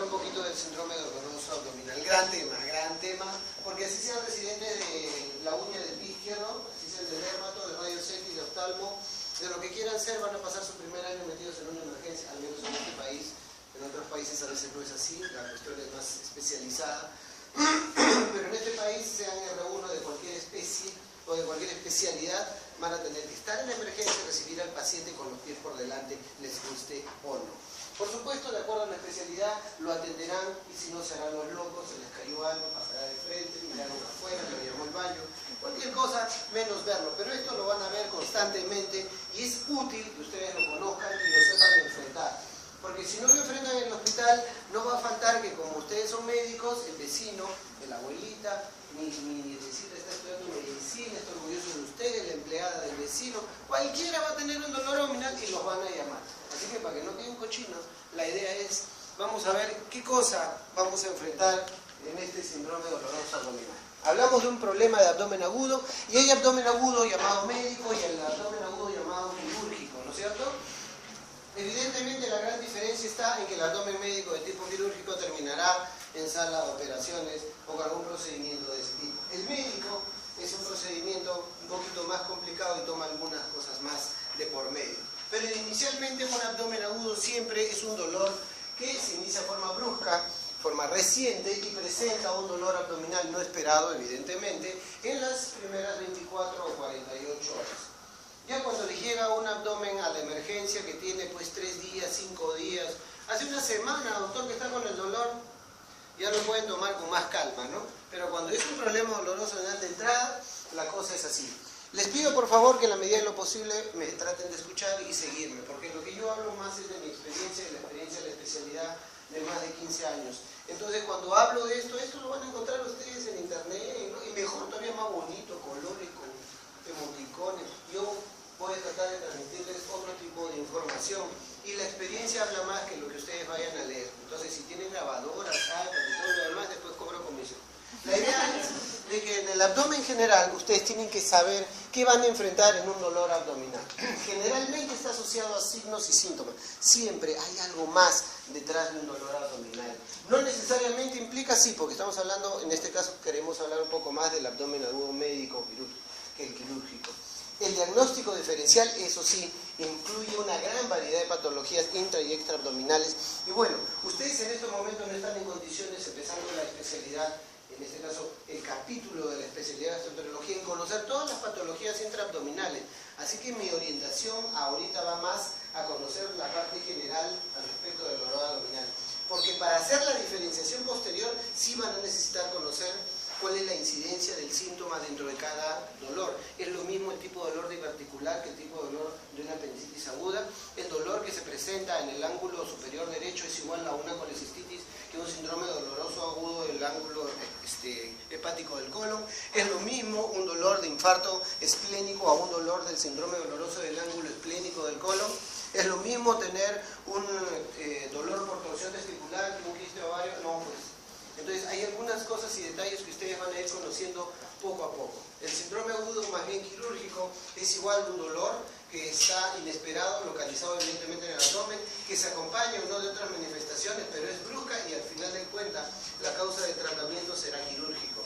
un poquito del síndrome doloroso abdominal. Gran tema, porque así sean residentes de la uña del pie izquierdo, así sean de dermato, de rayos X, de oftalmo, de lo que quieran ser, van a pasar su primer año metidos en una emergencia, al menos en este país. En otros países a veces no es así, la cuestión es más especializada. Pero en este país, sean R1 de cualquier especie o de cualquier especialidad, van a tener que estar en la emergencia y recibir al paciente con los pies por delante, les guste o no. Por supuesto, de acuerdo a la especialidad, lo atenderán y si no se harán los locos, se les cayó algo, pasará de frente, miraron afuera, le llamó el baño, cualquier cosa menos verlo. Pero esto lo van a ver constantemente y es útil que ustedes lo conozcan y lo sepan enfrentar. Porque si no lo enfrentan en el hospital, no va a faltar que como ustedes son médicos, el vecino, la abuelita, mi nietecita está estudiando medicina, estoy orgulloso de ustedes, la empleada del vecino, cualquiera va a tener un dolor abdominal y los van a llamar. Así que para que no queden cochinos, la idea es, vamos a ver qué cosa vamos a enfrentar en este síndrome doloroso abdominal. Hablamos de un problema de abdomen agudo, y hay abdomen agudo llamado médico y el abdomen agudo llamado quirúrgico, ¿no es cierto? Evidentemente la gran diferencia está en que el abdomen médico de tipo quirúrgico terminará en sala de operaciones o con algún procedimiento de ese tipo. El médico es un procedimiento un poquito más complicado y toma algunas cosas más de por medio. Pero inicialmente un abdomen agudo siempre es un dolor que se inicia de forma brusca, forma reciente y presenta un dolor abdominal no esperado, evidentemente, en las primeras 24 o 48 horas. Ya cuando les llega un abdomen a la emergencia que tiene pues 3 días, 5 días, hace una semana, doctor, que está con el dolor, ya lo pueden tomar con más calma, ¿no? Pero cuando es un problema doloroso de entrada, la cosa es así. Les pido por favor que en la medida de lo posible me traten de escuchar y seguirme, porque lo que yo hablo más es de mi experiencia, de la experiencia de la especialidad de más de 15 años. Entonces cuando hablo de esto lo van a encontrar ustedes en internet, ¿no? Y mejor todavía más bonito, colores, con emoticones. Yo voy a tratar de transmitirles otro tipo de información y la experiencia habla más que lo que ustedes vayan a leer. Entonces si tienen grabadoras, iPad y todo lo demás, después cobro comisión. La idea es de que en el abdomen general ustedes tienen que saber qué van a enfrentar en un dolor abdominal. Generalmente está asociado a signos y síntomas. Siempre hay algo más detrás de un dolor abdominal. No necesariamente implica sí, porque estamos hablando, en este caso queremos hablar un poco más del abdomen agudo médico que el quirúrgico. El diagnóstico diferencial, eso sí, incluye una gran variedad de patologías intra y extraabdominales. Y bueno, ustedes en estos momentos no están en condiciones, empezando la especialidad, en este caso el capítulo de la especialidad de gastroenterología, en conocer todas las patologías intraabdominales. Así que mi orientación ahorita va más a conocer la parte general al respecto del dolor abdominal. Porque para hacer la diferenciación posterior sí van a necesitar conocer cuál es la incidencia del síntoma dentro de cada dolor. Es lo mismo el tipo de dolor diverticular que el tipo de dolor de una apendicitis aguda. El dolor que se presenta en el ángulo superior derecho es igual a una colecistitis que un síndrome doloroso agudo del ángulo hepático del colon. Es lo mismo un dolor de infarto esplénico a un dolor del síndrome doloroso del ángulo esplénico del colon. Es lo mismo tener un dolor por torsión testicular que un quiste ovario. No, pues. Entonces hay algunas cosas y detalles que ustedes van a ir conociendo poco a poco. El síndrome agudo, más bien quirúrgico, es igual un dolor que está inesperado, localizado evidentemente en el abdomen, que se acompaña o no de otras manifestaciones, pero es brusca y al final de cuentas la causa del tratamiento será quirúrgico.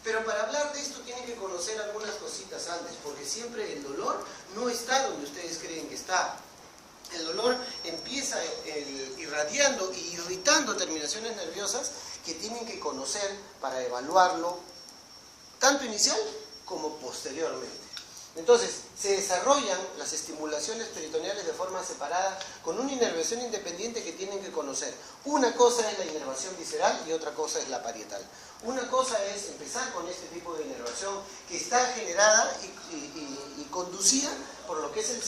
Pero para hablar de esto tienen que conocer algunas cositas antes, porque siempre el dolor no está donde ustedes creen que está. El dolor empieza irradiando y irritando terminaciones nerviosas que tienen que conocer para evaluarlo, tanto inicial como posteriormente. Entonces, se desarrollan las estimulaciones peritoneales de forma separada con una inervación independiente que tienen que conocer. Una cosa es la inervación visceral y otra cosa es la parietal. Una cosa es empezar con este tipo de inervación que está generada y conducida por lo que es el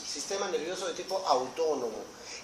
sistema nervioso de tipo autónomo.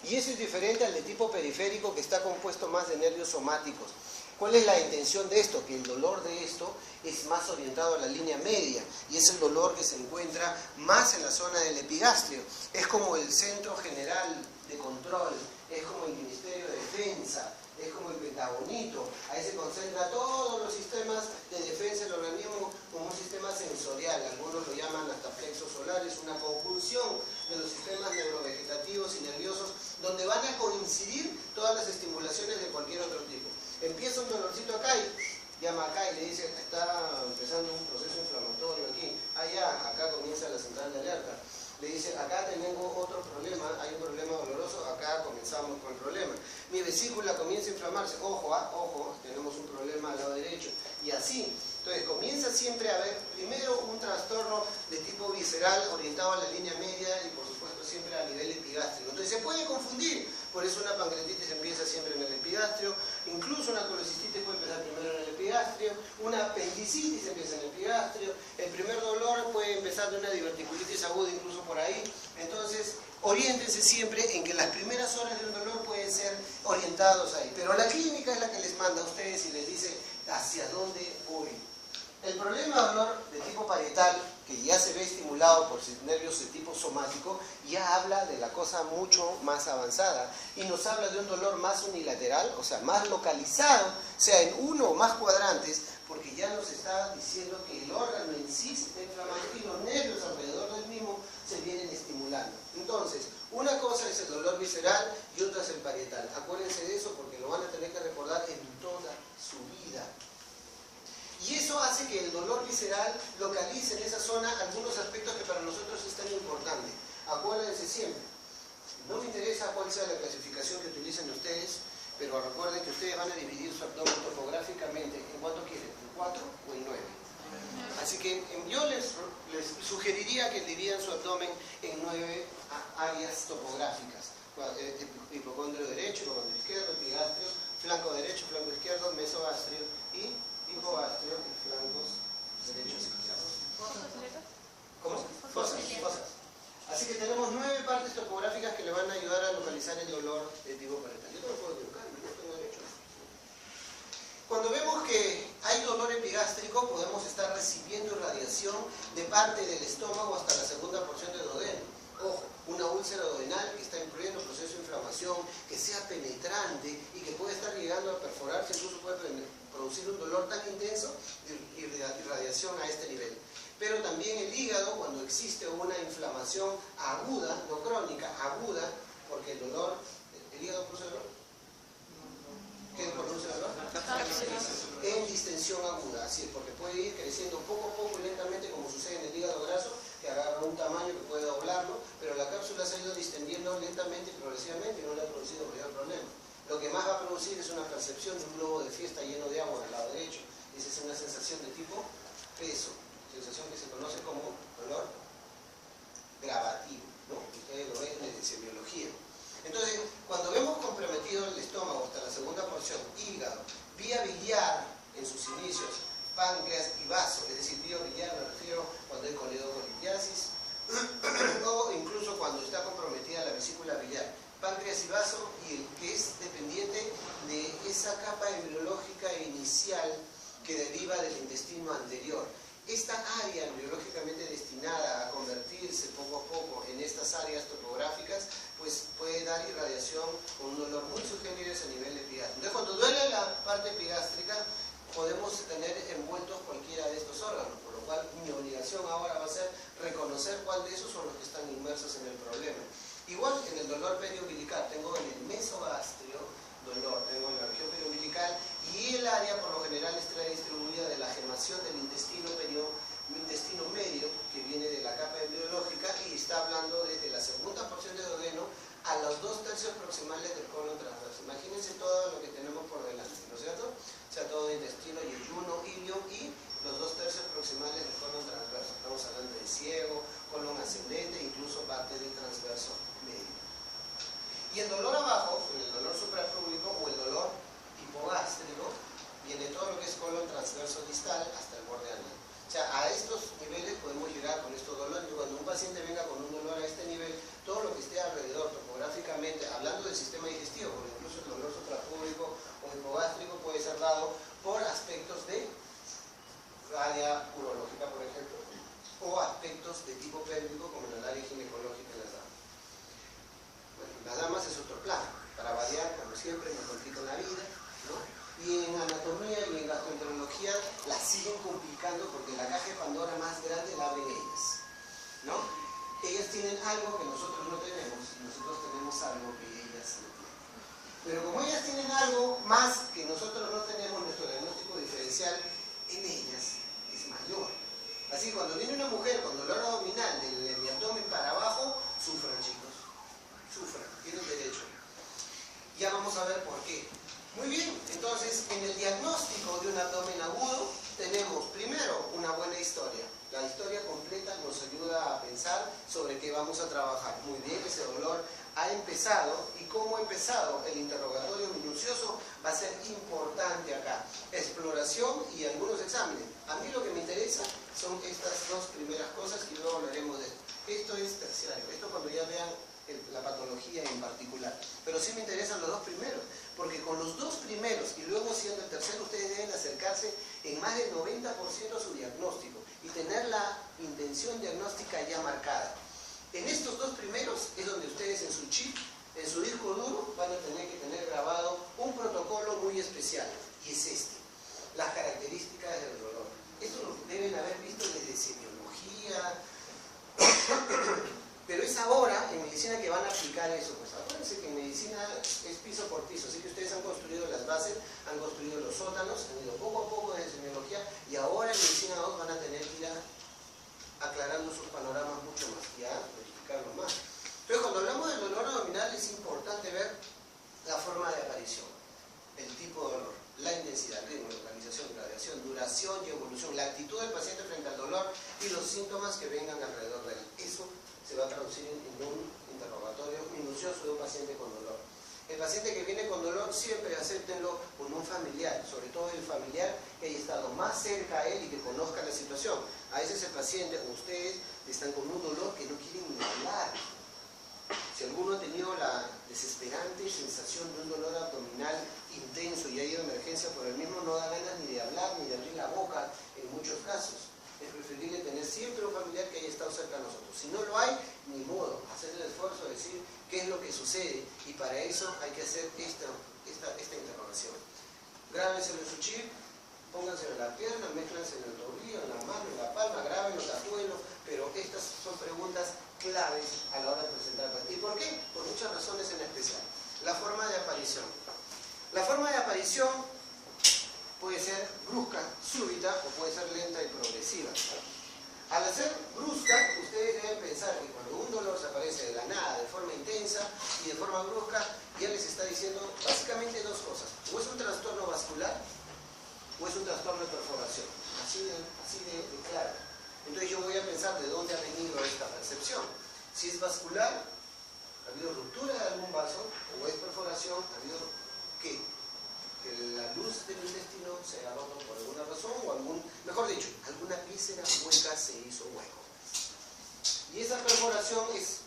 Y eso es diferente al de tipo periférico, que está compuesto más de nervios somáticos. ¿Cuál es la intención de esto? Que el dolor de esto es más orientado a la línea media y es el dolor que se encuentra más en la zona del epigastrio. Es como el Centro General de Control, es como el Ministerio de Defensa, es como el Pentagonito. Ahí se concentra todos los sistemas de defensa del organismo como un sistema sensorial. Algunos lo llaman hasta plexos solares, una conjunción de los sistemas neurovegetativos y nerviosos donde van a coincidir todas las estimulaciones de cualquier otro tipo. Empieza un dolorcito acá y llama acá y le dice, está empezando un proceso inflamatorio aquí. Ya, acá comienza la central de alerta. Le dice, acá tengo otro problema, hay un problema doloroso, acá comenzamos con el problema. Mi vesícula comienza a inflamarse, ojo, ojo, tenemos un problema al lado derecho. Y así, entonces comienza siempre a haber primero un trastorno de tipo visceral orientado a la línea media y por supuesto siempre a nivel epigástrico. Entonces se puede confundir, por eso una pancreatitis empieza siempre en el epigastrio, incluso una colecistitis puede empezar primero en el epigastrio, una apendicitis empieza en el epigastrio, el primer dolor puede empezar de una diverticulitis aguda incluso por ahí. Entonces oriéntense siempre en que las primeras horas de un dolor pueden ser orientados ahí, pero la clínica es la que les manda a ustedes y les dice hacia dónde voy. El problema de dolor de tipo parietal, que ya se ve estimulado por nervios de tipo somático, ya habla de la cosa mucho más avanzada y nos habla de un dolor más unilateral, o sea, más localizado, sea en uno o más cuadrantes, porque ya nos está diciendo que el órgano en sí se está inflamando y los nervios alrededor del mismo se vienen estimulando. Entonces, una cosa es el dolor visceral y otra es el parietal. Acuérdense de eso porque lo van a tener que recordar en toda su vida. Y eso hace que el dolor visceral localice en esa zona algunos aspectos que para nosotros es tan importante. Acuérdense siempre, no me interesa cuál sea la clasificación que utilicen ustedes, pero recuerden que ustedes van a dividir su abdomen topográficamente. ¿En cuánto quieren? ¿En 4 o en 9? Así que yo les sugeriría que dividan su abdomen en 9 áreas topográficas. Hipocondrio derecho, hipocondrio izquierdo, epigastrio, flanco derecho, flanco izquierdo, mesogastrio y hipogastrio y flancos derechos y izquierdos. ¿Cómo? Fosas. Así que tenemos 9 partes topográficas que le van a ayudar a localizar el dolor de tipo parietal. Yo no me puedo equivocar, yo tengo derecho. Cuando vemos que hay dolor epigástrico, podemos estar recibiendo irradiación de parte del estómago hasta la segunda porción de duodeno. Ojo, una úlcera duodenal que está incluyendo un proceso de inflamación, que sea penetrante y que puede estar llegando a perforarse, incluso puede producir un dolor tan intenso y irradiación a este nivel. Pero también el hígado, cuando existe una inflamación aguda, no crónica, aguda, porque el dolor, ¿el hígado produce dolor? ¿Qué produce dolor? En distensión aguda, así es, porque puede ir creciendo poco a poco, lentamente, como sucede en el hígado graso, que agarra un tamaño que puede doblarlo, pero la cápsula se ha ido distendiendo lentamente y progresivamente y no le ha producido mayor problema. Lo que más va a producir es una percepción de un globo de fiesta lleno de agua del lado derecho. Esa es una sensación de tipo peso, sensación que se conoce como dolor gravativo, ¿no? Ustedes lo ven en semiología. Entonces, cuando vemos comprometido el estómago hasta la segunda porción, hígado, vía biliar en sus inicios, páncreas y vaso, es decir, vía biliar me refiero cuando hay coledocolitiasis o incluso cuando está comprometida la vesícula biliar, páncreas y vaso, y el que es dependiente de esa capa embriológica inicial que deriva del intestino anterior. Esta área embriológicamente destinada a convertirse poco a poco en estas áreas topográficas, pues puede dar irradiación con un dolor muy subgéneres a nivel epigástrico. Entonces, cuando duele la parte epigástrica, podemos tener envueltos cualquiera de estos órganos, por lo cual mi obligación ahora va a ser reconocer cuál de esos son los que están inmersos en el problema. Igual en el dolor periumbilical, tengo en el mesogastrio dolor, tengo en la región periumbilical y el área por lo general está distribuida de la gemación del intestino medio, que viene de la capa embriológica y está hablando desde la segunda porción de duodeno a los 2/3 proximales del colon transverso. Imagínense todo lo que tenemos por delante, ¿no es cierto? O sea, todo intestino, yeyuno, ilio y los 2/3 proximales del colon transverso. Estamos hablando de ciego, colon ascendente, incluso parte del transverso medio. Y el dolor abajo, el dolor suprapúbico o el dolor hipogástrico, viene todo lo que es colon transverso distal hasta el borde anal. O sea, a estos niveles podemos llegar con estos dolores. Y cuando un paciente venga con un dolor a este nivel, todo lo que esté alrededor topográficamente, hablando del sistema digestivo, porque incluso el dolor suprapúbico o hipogástrico puede ser dado por aspectos de área urológica, por ejemplo, o aspectos de tipo pélvico, como en el área ginecológica en las damas. Bueno, las damas es otro plano. Para variar, como siempre, me complico la vida, ¿no? Y en anatomía y en gastroenterología la siguen complicando porque la caja de Pandora más grande la abren ellas, ¿no? Ellas tienen algo que nosotros no tenemos y nosotros tenemos algo que ellas no tienen. Pero como ellas algo más que nosotros no tenemos, nuestro diagnóstico diferencial en ellas es mayor. Así que cuando viene una mujer con dolor abdominal de mi abdomen para abajo, sufran, chicos, sufran, tienen derecho. Ya vamos a ver por qué. Muy bien, entonces en el diagnóstico de un abdomen agudo tenemos primero una buena historia. La historia completa nos ayuda a pensar sobre qué vamos a trabajar. Muy bien, ese dolor ha empezado, y cómo ha empezado, el interrogatorio minucioso va a ser importante acá. Exploración y algunos exámenes. A mí lo que me interesa son estas dos primeras cosas y luego hablaremos de esto. Esto es terciario, esto cuando ya vean la patología en particular. Pero sí me interesan los dos primeros, porque con los dos primeros y luego siendo el tercero, ustedes deben acercarse en más del 90% a su diagnóstico y tener la intención diagnóstica ya marcada. En estos dos primeros es donde ustedes en su chip, en su disco duro, van a tener que tener grabado un protocolo muy especial, y es este: las características del dolor. Esto lo deben haber visto desde semiología, pero es ahora en medicina que van a aplicar eso. Pues acuérdense que en medicina es piso por piso, así que ustedes han construido las bases, han construido los sótanos, han ido poco a poco desde semiología, y ahora en medicina 2 van a tener que ir aclarando sus panoramas mucho más, ya verificarlo más. Entonces, cuando hablamos del dolor abdominal es importante ver la forma de aparición, el tipo de dolor, la intensidad, ritmo, localización, gradación, duración y evolución, la actitud del paciente frente al dolor y los síntomas que vengan alrededor de él. Eso se va a traducir en un interrogatorio minucioso de un paciente con dolor. El paciente que viene con dolor siempre acéptenlo con un familiar, sobre todo el familiar que haya estado más cerca a él y que conozca la situación. A veces el paciente o ustedes están con un dolor que no quieren ni hablar. Si alguno ha tenido la desesperante sensación de un dolor abdominal intenso y ha ido a emergencia por el mismo, no da ganas ni de hablar ni de abrir la boca en muchos casos. Es preferible tener siempre un familiar que haya estado cerca de nosotros. Si no lo hay, ni modo, hacer el esfuerzo de decir qué es lo que sucede, y para eso hay que hacer esta interrogación. Grábenselo en su chip, pónganselo en la pierna, mézclanse en el tobillo, en la mano, en la palma, grábenlo, tatúenlo, pero estas son preguntas claves a la hora de presentar. ¿Y por qué? Por muchas razones en especial. La forma de aparición. La forma de aparición puede ser brusca, súbita, o puede ser lenta y progresiva. Al ser brusca, ustedes deben pensar que cuando un dolor se aparece de la nada, de forma intensa y de forma brusca, ya les está diciendo básicamente dos cosas: o es un trastorno vascular o es un trastorno de perforación. Así de claro. Entonces yo voy a pensar de dónde ha venido esta percepción. Si es vascular, ha habido ruptura de algún vaso, o es perforación, ha habido ¿qué? Que la luz del intestino se ha roto por alguna razón, o mejor dicho, alguna víscera hueca se hizo hueco. Y esa perforación es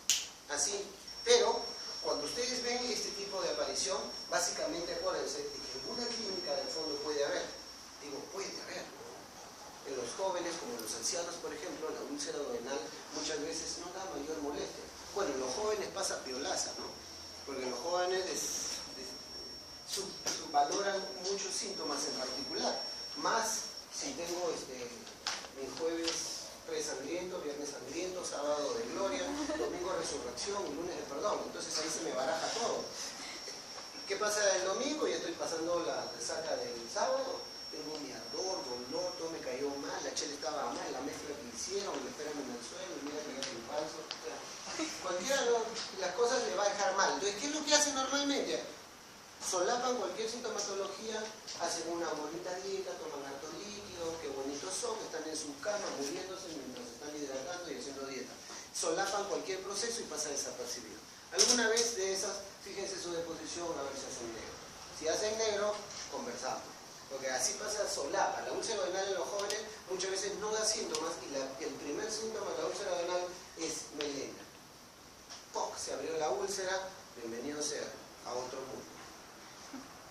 así. Pero cuando ustedes ven este tipo de aparición, básicamente acuérdense de que alguna clínica del fondo puede haber. Digo, puede haber. En los jóvenes, como en los ancianos, por ejemplo, la úlcera duodenal muchas veces no da mayor molestia. Bueno, en los jóvenes pasa piolaza, ¿no? Porque en los jóvenes valoran muchos síntomas en particular. Más si tengo mi jueves presangriento, viernes sangriento, sábado de gloria, domingo resurrección y lunes de perdón. Entonces ahí se me baraja todo. ¿Qué pasa el domingo? Ya estoy pasando la resaca del sábado. Tengo mi ardor, dolor, todo me cayó mal, la chela estaba mal, la mezcla que hicieron, me esperan en el suelo, mira que es un falso. Cualquiera de las cosas le va a dejar mal. Entonces, ¿qué es lo que hacen normalmente? Solapan cualquier sintomatología, hacen una bonita dieta, toman harto líquido, qué bonitos son, están en su cama muriéndose mientras están hidratando y haciendo dieta. Solapan cualquier proceso y pasa desapercibido. Alguna vez de esas, fíjense su deposición a ver si hacen negro. Si hacen negro, conversamos. Porque así pasa solapa. La úlcera duodenal en los jóvenes muchas veces no da síntomas, y el primer síntoma de la úlcera duodenal es melena. ¡Poc! Se abrió la úlcera, bienvenido sea a otro mundo.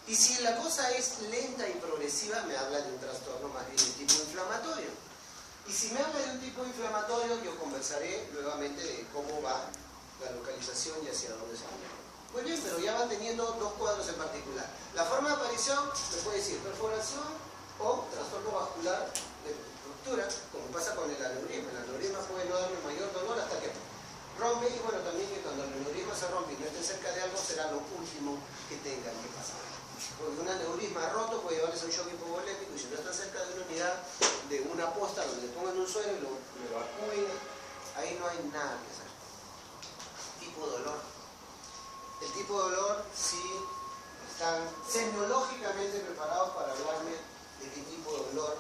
Y si la cosa es lenta y progresiva, me habla de un trastorno más bien de tipo inflamatorio. Y si me habla de un tipo inflamatorio, yo conversaré nuevamente de cómo va la localización y hacia dónde se va. Muy bien, pero ya van teniendo dos cuadros en particular. La forma de aparición se puede decir perforación o trastorno vascular de ruptura, como pasa con el aneurisma. El aneurisma puede no darme mayor dolor hasta que rompe, y bueno, también que cuando el aneurisma se rompe y no esté cerca de algo, será lo último que tengan que pasar. aneurisma roto puede llevarles a un shock hipovolémico, y si no están cerca de una unidad, de una posta donde le pongan un suero y lo evacúen, ahí no hay nada que hacer. Tipo de dolor. El tipo de dolor sí están semiológicamente preparados para hablarme de qué tipo de dolor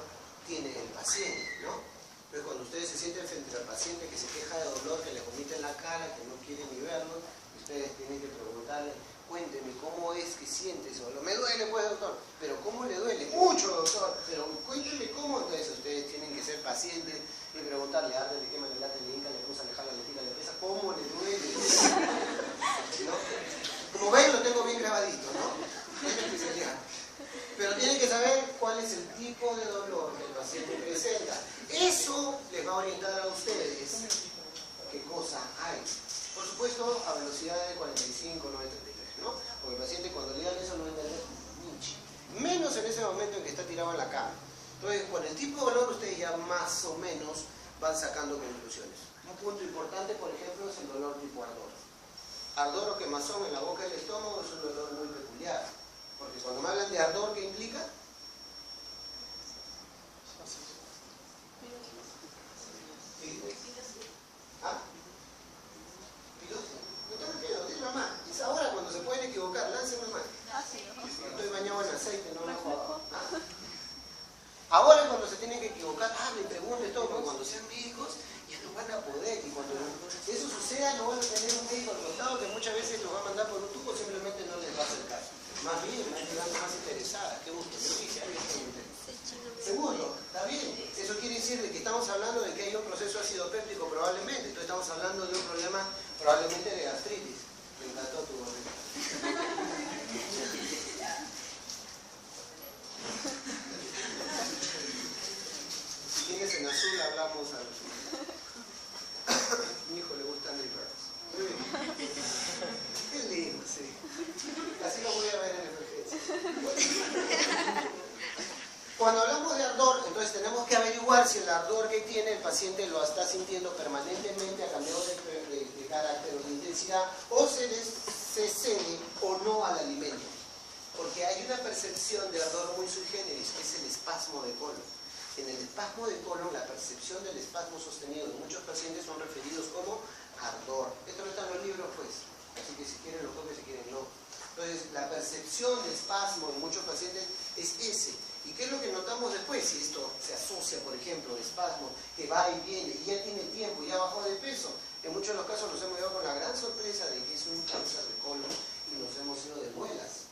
tiene el paciente, ¿no? Pero cuando ustedes se sienten frente al paciente que se queja de dolor, que le vomita en la cara, que no quiere ni verlo, ustedes tienen que preguntarle, cuénteme, ¿cómo es que siente ese dolor? Me duele, pues, doctor. ¿Pero cómo le duele? Mucho, doctor. Pero cuénteme cómo. Entonces ustedes tienen que ser pacientes y preguntarle, arde, le quema, le late, le hinca, le cruza, le jala, le tira, le pesa, ¿cómo le duele? ¿No? Como ven, lo tengo bien grabadito, ¿no? Es especialidad. Pero tienen que saber cuál es el tipo de dolor que el paciente presenta. Eso les va a orientar a ustedes qué cosa hay. Por supuesto, a velocidad de 45, 90, 33, ¿no? Porque el paciente cuando le dan eso no entiende menos en ese momento en que está tirado en la cama. Entonces, con el tipo de dolor ustedes ya más o menos van sacando conclusiones. Un punto importante, por ejemplo, es el dolor tipo ardor. Ardor o quemazón en la boca del estómago es un dolor muy peculiar. Porque cuando me hablan de ardor, ¿qué implica? ¿Ah? No tengo miedo, dilo más. Es ahora cuando se pueden equivocar, láncenme más. Estoy bañado en aceite, no me jodo. Ahora es cuando se tienen que equivocar, me pregunten todo, porque cuando sean médicos ya no van a poder. Y cuando eso suceda, no van a tener un médico al costado que muchas veces los va a mandar por un tubo, simplemente no les va a hacer caso. Más bien, van llegando más interesadas. Qué gusto, yo dije, seguro, está bien. Eso quiere decir de que estamos hablando de que hay un proceso ácido péptico probablemente. Entonces estamos hablando de un problema probablemente de gastritis. Me encantó tu gordita. Si tienes en azul, hablamos a mi hijo le gustan mis birds. Qué lindo, sí. Así lo voy a ver en emergencia. Cuando hablamos de ardor, entonces tenemos que averiguar si el ardor que tiene el paciente lo está sintiendo permanentemente, ha cambiado de carácter o de intensidad, o se cede o no al alimento. Porque hay una percepción de ardor muy sui generis, que es el espasmo de colon. En el espasmo de colon, la percepción del espasmo sostenido de muchos pacientes son referidos como ardor. Esto no está en los libros, pues. Así que si quieren lo copian, si quieren no. Entonces, la percepción de espasmo en muchos pacientes es ese. ¿Y qué es lo que notamos después? Si esto se asocia, por ejemplo, de espasmo, que va y viene, y ya tiene tiempo, ya bajó de peso. En muchos de los casos nos hemos llevado con la gran sorpresa de que es un cáncer de colon y nos hemos ido de muelas,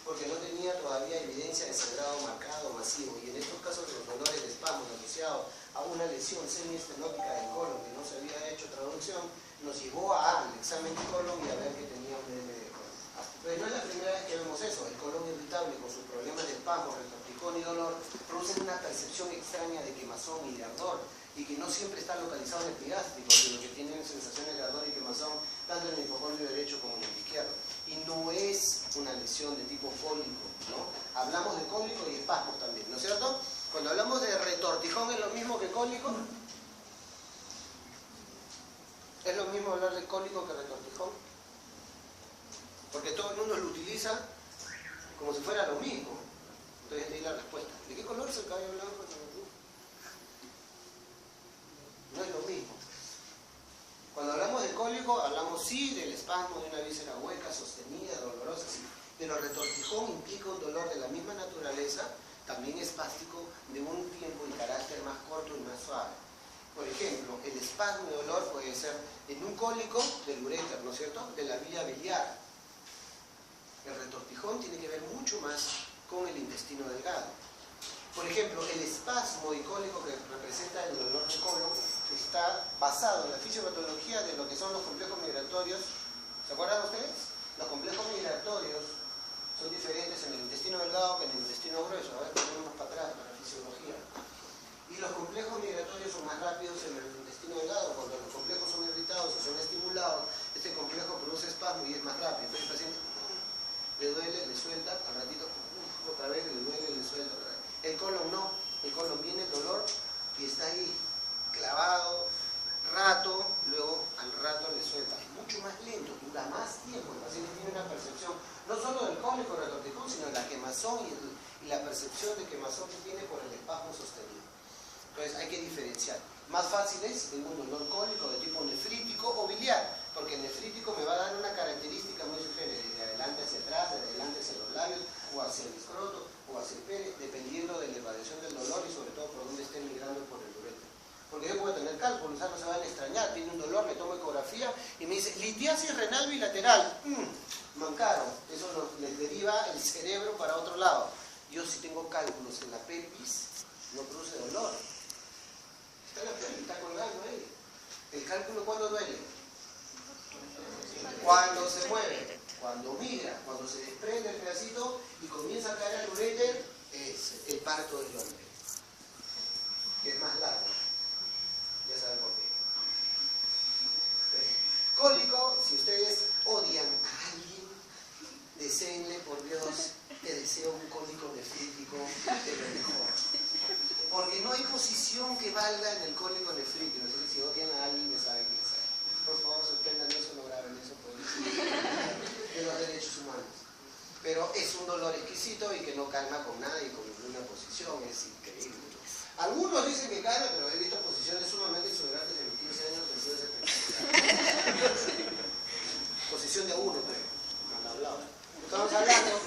porque no tenía todavía evidencia de sangrado marcado, masivo. Y en estos casos de los dolores de espasmo asociados a una lesión semiestenótica del colon que no se había hecho traducción, nos llevó al examen de colon y a ver que tenía un DM de colon. Pero no es la primera vez que vemos eso. El colon irritable con sus problemas de espasmo, retortijón y dolor producen una percepción extraña de quemazón y de ardor, y que no siempre está localizado en el epigástrico, sino que tienen sensaciones de ardor y quemazón tanto en el hipocondrio derecho como en el izquierdo. Y no es una lesión de tipo cólico, ¿no? Hablamos de cólico y espasmos también, ¿no es cierto? Cuando hablamos de retortijón, ¿es lo mismo que cólico? ¿Es lo mismo hablar de cólico que retortijón? Porque todo el mundo lo utiliza como si fuera lo mismo. Entonces ahí la respuesta. ¿De qué color es el cabello blanco? No es lo mismo. Cuando hablamos de cólico, hablamos sí del espasmo de una víscera hueca, sostenida, dolorosa, sí. Pero retortijón implica un dolor de la misma naturaleza, también espástico, de un tiempo y carácter más corto y más suave. Por ejemplo, el espasmo de dolor puede ser en un cólico del uréter, ¿no es cierto?, de la vía biliar. El retortijón tiene que ver mucho más con el intestino delgado. Por ejemplo, el espasmo y cólico que representa el dolor de colon está basado en la fisiopatología de lo que son los complejos migratorios. ¿Se acuerdan ustedes? Los complejos migratorios son diferentes en el intestino delgado que en el intestino grueso. A ver, ponemos para atrás para la fisiología. Y los complejos migratorios son más rápidos en el intestino delgado. Cuando los complejos son irritados o son estimulados, este complejo produce espasmo y es más rápido. Entonces el paciente le duele, le suelta, al ratito otra vez le duele, le suelta otra vez. El colon no, el colon viene el dolor y está ahí, clavado, rato, luego al rato le suelta. Es mucho más lento, dura más tiempo, el paciente tiene una percepción no solo del cólico retortijón, cálculo, sino la quemazón y la percepción de quemazón que tiene por el espasmo sostenido. Entonces hay que diferenciar. Más fácil es en un dolor cólico de tipo nefrítico o biliar, porque el nefrítico me va a dar una característica muy sugerente, de adelante hacia atrás, de adelante hacia los labios, o hacia el escroto, o hacia el pene, dependiendo de la elevación del dolor y sobre todo por dónde esté migrando por el uréter. Porque yo puedo tener cálculo, no se van a extrañar, tiene un dolor, me tomo ecografía y me dice, litiasis renal bilateral, mancaron, eso les deriva el cerebro para otro lado. Yo si tengo cálculos en la pelvis, no produce dolor. Está en la pelvis, está colgando ahí. ¿El cálculo cuándo duele? Cuando se mueve, cuando migra, cuando se desprende el pedacito y comienza a caer al uréter, es el parto del hombre, que es más largo. Ya saben por qué. Cólico, si ustedes odian a alguien, deseenle, por Dios, te deseo un cólico nefrítico de lo mejor. Porque no hay posición que valga en el cólico nefrítico. Así que si odian a alguien, ya saben qué hacer. Por favor, suspendan eso, no graben eso por de los derechos humanos. Pero es un dolor exquisito y que no calma con nada y con ninguna posición, es increíble. Algunos dicen que calma, pero he visto posiciones sumamente exuberantes en mis 15 años que han sido espectaculares. Posición de uno, pero estamos hablando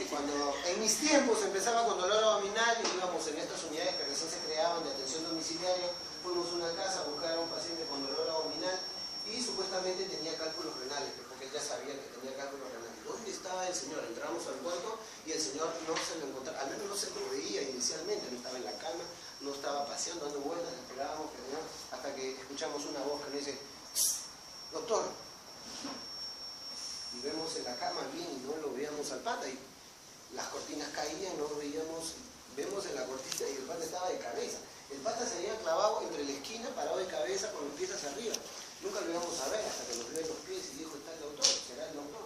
cuando en mis tiempos empezaba con dolor abdominal y íbamos en estas unidades que recién se creaban de atención domiciliaria. Fuimos a una casa a buscar a un paciente con dolor abdominal y supuestamente tenía cálculos renales, porque él ya sabía que tenía cálculos renales. ¿Dónde estaba el señor? Entramos al cuarto y el señor no se lo encontraba, al menos no se lo veía inicialmente, no estaba en la cama, no estaba paseando, dando vueltas, esperábamos que venga, hasta que escuchamos una voz que nos dice, doctor, y vemos en la cama bien y no lo veíamos al pata y las cortinas caían, no lo veíamos, vemos en la cortina y el pata estaba de cabeza. El pata se había clavado entre la esquina, parado de cabeza con los pies hacia arriba. Nunca lo íbamos a ver hasta que nos vio en los pies y dijo, está el doctor, será el doctor.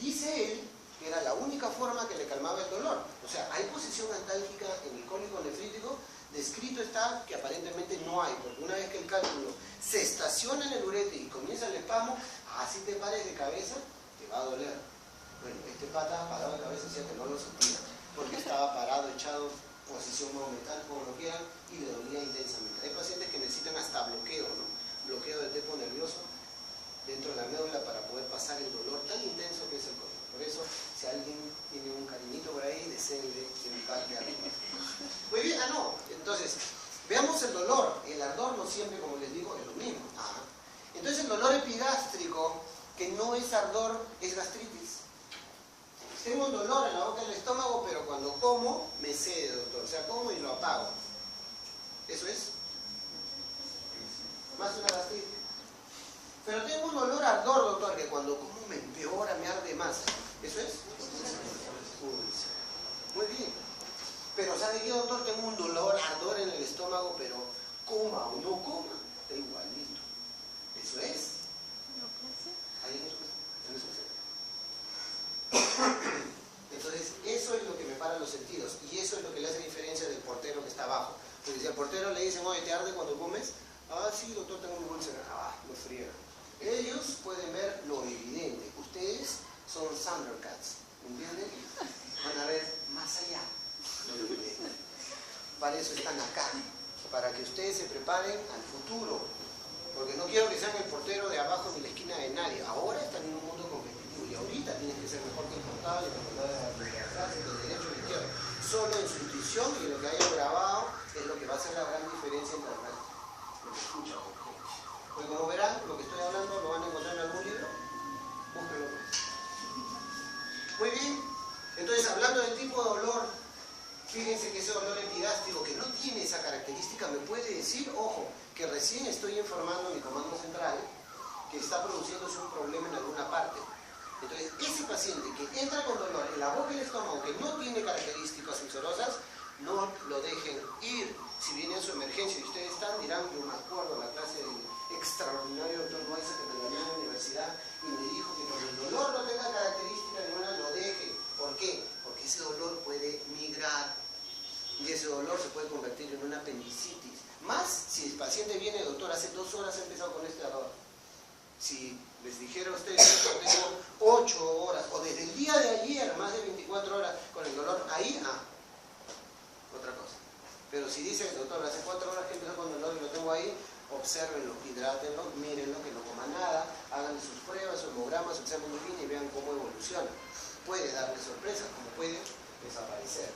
Dice él que era la única forma que le calmaba el dolor. O sea, hay posición antálgica en el cólico nefrítico, descrito está que aparentemente no hay, porque una vez que el cálculo se estaciona en el uréter y comienza el espasmo, así te pares de cabeza, te va a doler. Bueno, este pata parado de cabeza decía que no lo sentía, porque estaba parado, echado, posición monumental, como lo quieran, y le dolía intensamente. Hay pacientes que necesitan hasta bloqueo, ¿no? Bloqueo de tempo nervioso dentro de la médula para poder pasar el dolor tan intenso que es el cólico. Por eso, si alguien tiene un cariñito por ahí, deseenle en parte arriba. Muy bien, no. Entonces, veamos el dolor. El ardor no siempre, como les digo, es lo mismo. Entonces, el dolor epigástrico, que no es ardor, es gastritis. Tengo un dolor en la boca del estómago, pero cuando como, me cede, doctor. O sea, como y lo apago. ¿Eso es? Más una gastritis. Pero tengo un olor a ardor, doctor, que cuando como me empeora, me arde más. ¿Eso es? Muy bien. Pero ¿sabe qué, doctor? Tengo un dolor, ardor en el estómago, pero coma o no coma, está igualito. ¿Eso es? ¿Alguien en eso? Entonces, eso es lo que me para los sentidos y eso es lo que le hace diferencia del portero que está abajo. Porque si al portero le dicen, oye, ¿te arde cuando comes? Ah, sí, doctor, tengo mi úlcera. Ah, lo friega. Ellos pueden ver lo evidente. Ustedes son Thundercats, ¿entienden? Van a ver más allá lo evidente. Para eso están acá, para que ustedes se preparen al futuro. Porque no quiero que sean el portero de abajo ni la esquina de nadie. Ahora están en un mundo competitivo y ahorita tienes que ser mejor que el contable, el derecho y el izquierdo. Solo en su intuición y en lo que haya grabado es lo que va a hacer la gran diferencia entre lo que escucha. Porque como verán, lo que estoy hablando lo van a encontrar en algún libro. Búsquenlo. Muy bien. Entonces, hablando del tipo de dolor, fíjense que ese dolor epigástrico que no tiene esa característica me puede decir, ojo, que recién estoy informando a mi comando central que está produciéndose un problema en alguna parte. Entonces, ese paciente que entra con dolor en la boca y el estómago que no tiene características ulcerosas, no lo dejen ir. Si viene en su emergencia y ustedes están, dirán, yo me acuerdo la clase del extraordinario doctor Moise que me dio en la universidad y me dijo que cuando el dolor no tenga característica ninguna, lo deje. ¿Por qué? Porque ese dolor puede migrar y ese dolor se puede convertir en una apendicitis. Más si el paciente viene, doctor, hace 2 horas he empezado con este ardor. Si les dijera a ustedes que tengo 8 horas, o desde el día de ayer, más de 24 empezar con el dolor ahí, otra cosa. Pero si dice el doctor, hace 4 horas que empezó con dolor y lo tengo ahí, obsérvenlo, hidrátenlo, mírenlo, que no coma nada, hagan sus pruebas, su hemograma, su examen de orina y vean cómo evoluciona. Puede darle sorpresas, como puede desaparecer.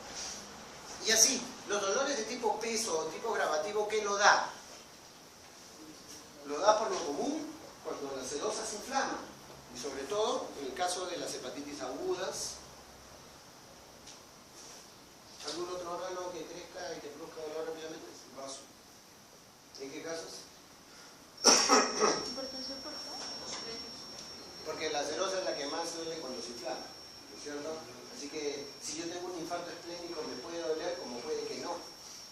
Y así, los dolores de tipo peso o tipo gravativo, ¿qué lo da? Lo da por lo común cuando la sedosa se inflama. Y sobre todo, en el caso de las hepatitis agudas. ¿Algún otro órgano que crezca y que produzca dolor rápidamente? El vaso. ¿En qué casos? Porque la serosa es la que más duele cuando se inflama, ¿no es cierto? Así que si yo tengo un infarto esplénico me puede doler como puede que no.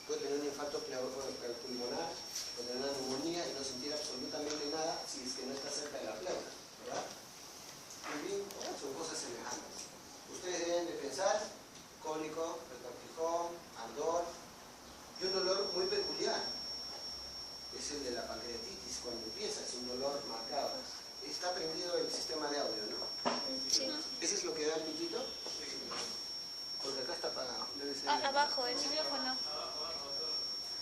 Puedo tener un infarto pulmonar, puedo tener una neumonía y no sentir absolutamente nada si es que no está cerca de la pleura, ¿verdad? Muy bien, son cosas semejantes. Ustedes deben de pensar, cólico, retortijón, ardor y un dolor muy peculiar. Es el de la pancreatitis, cuando empieza, es un dolor marcado. Está prendido el sistema de audio, ¿no? Sí. ¿Ese es lo que da el pitito? Porque acá está apagado. Abajo del micrófono.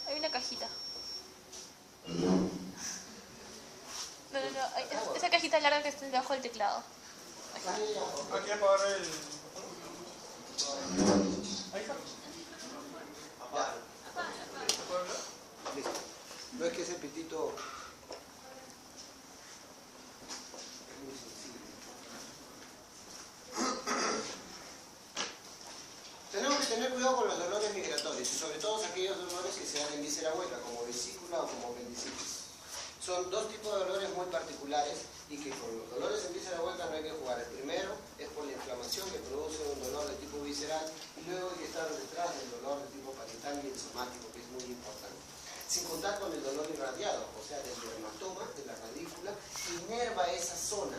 Hay una cajita. No. Esa cajita larga que está debajo del teclado. Aquí apagar el... Ahí está. Apaga. Listo. No es que ese pitito... Tenemos que tener cuidado con los dolores migratorios y sobre todo aquellos dolores que se dan en víscera hueca, como vesícula o como apendicitis. Son dos tipos de dolores muy particulares y que con los dolores en víscera hueca no hay que jugar. El primero es por la inflamación que produce un dolor de tipo visceral y luego hay que estar detrás del dolor de tipo parietal y el somático, que es muy importante. Sin contar con el dolor irradiado, o sea, del dermatoma, de la radícula, inerva esa zona.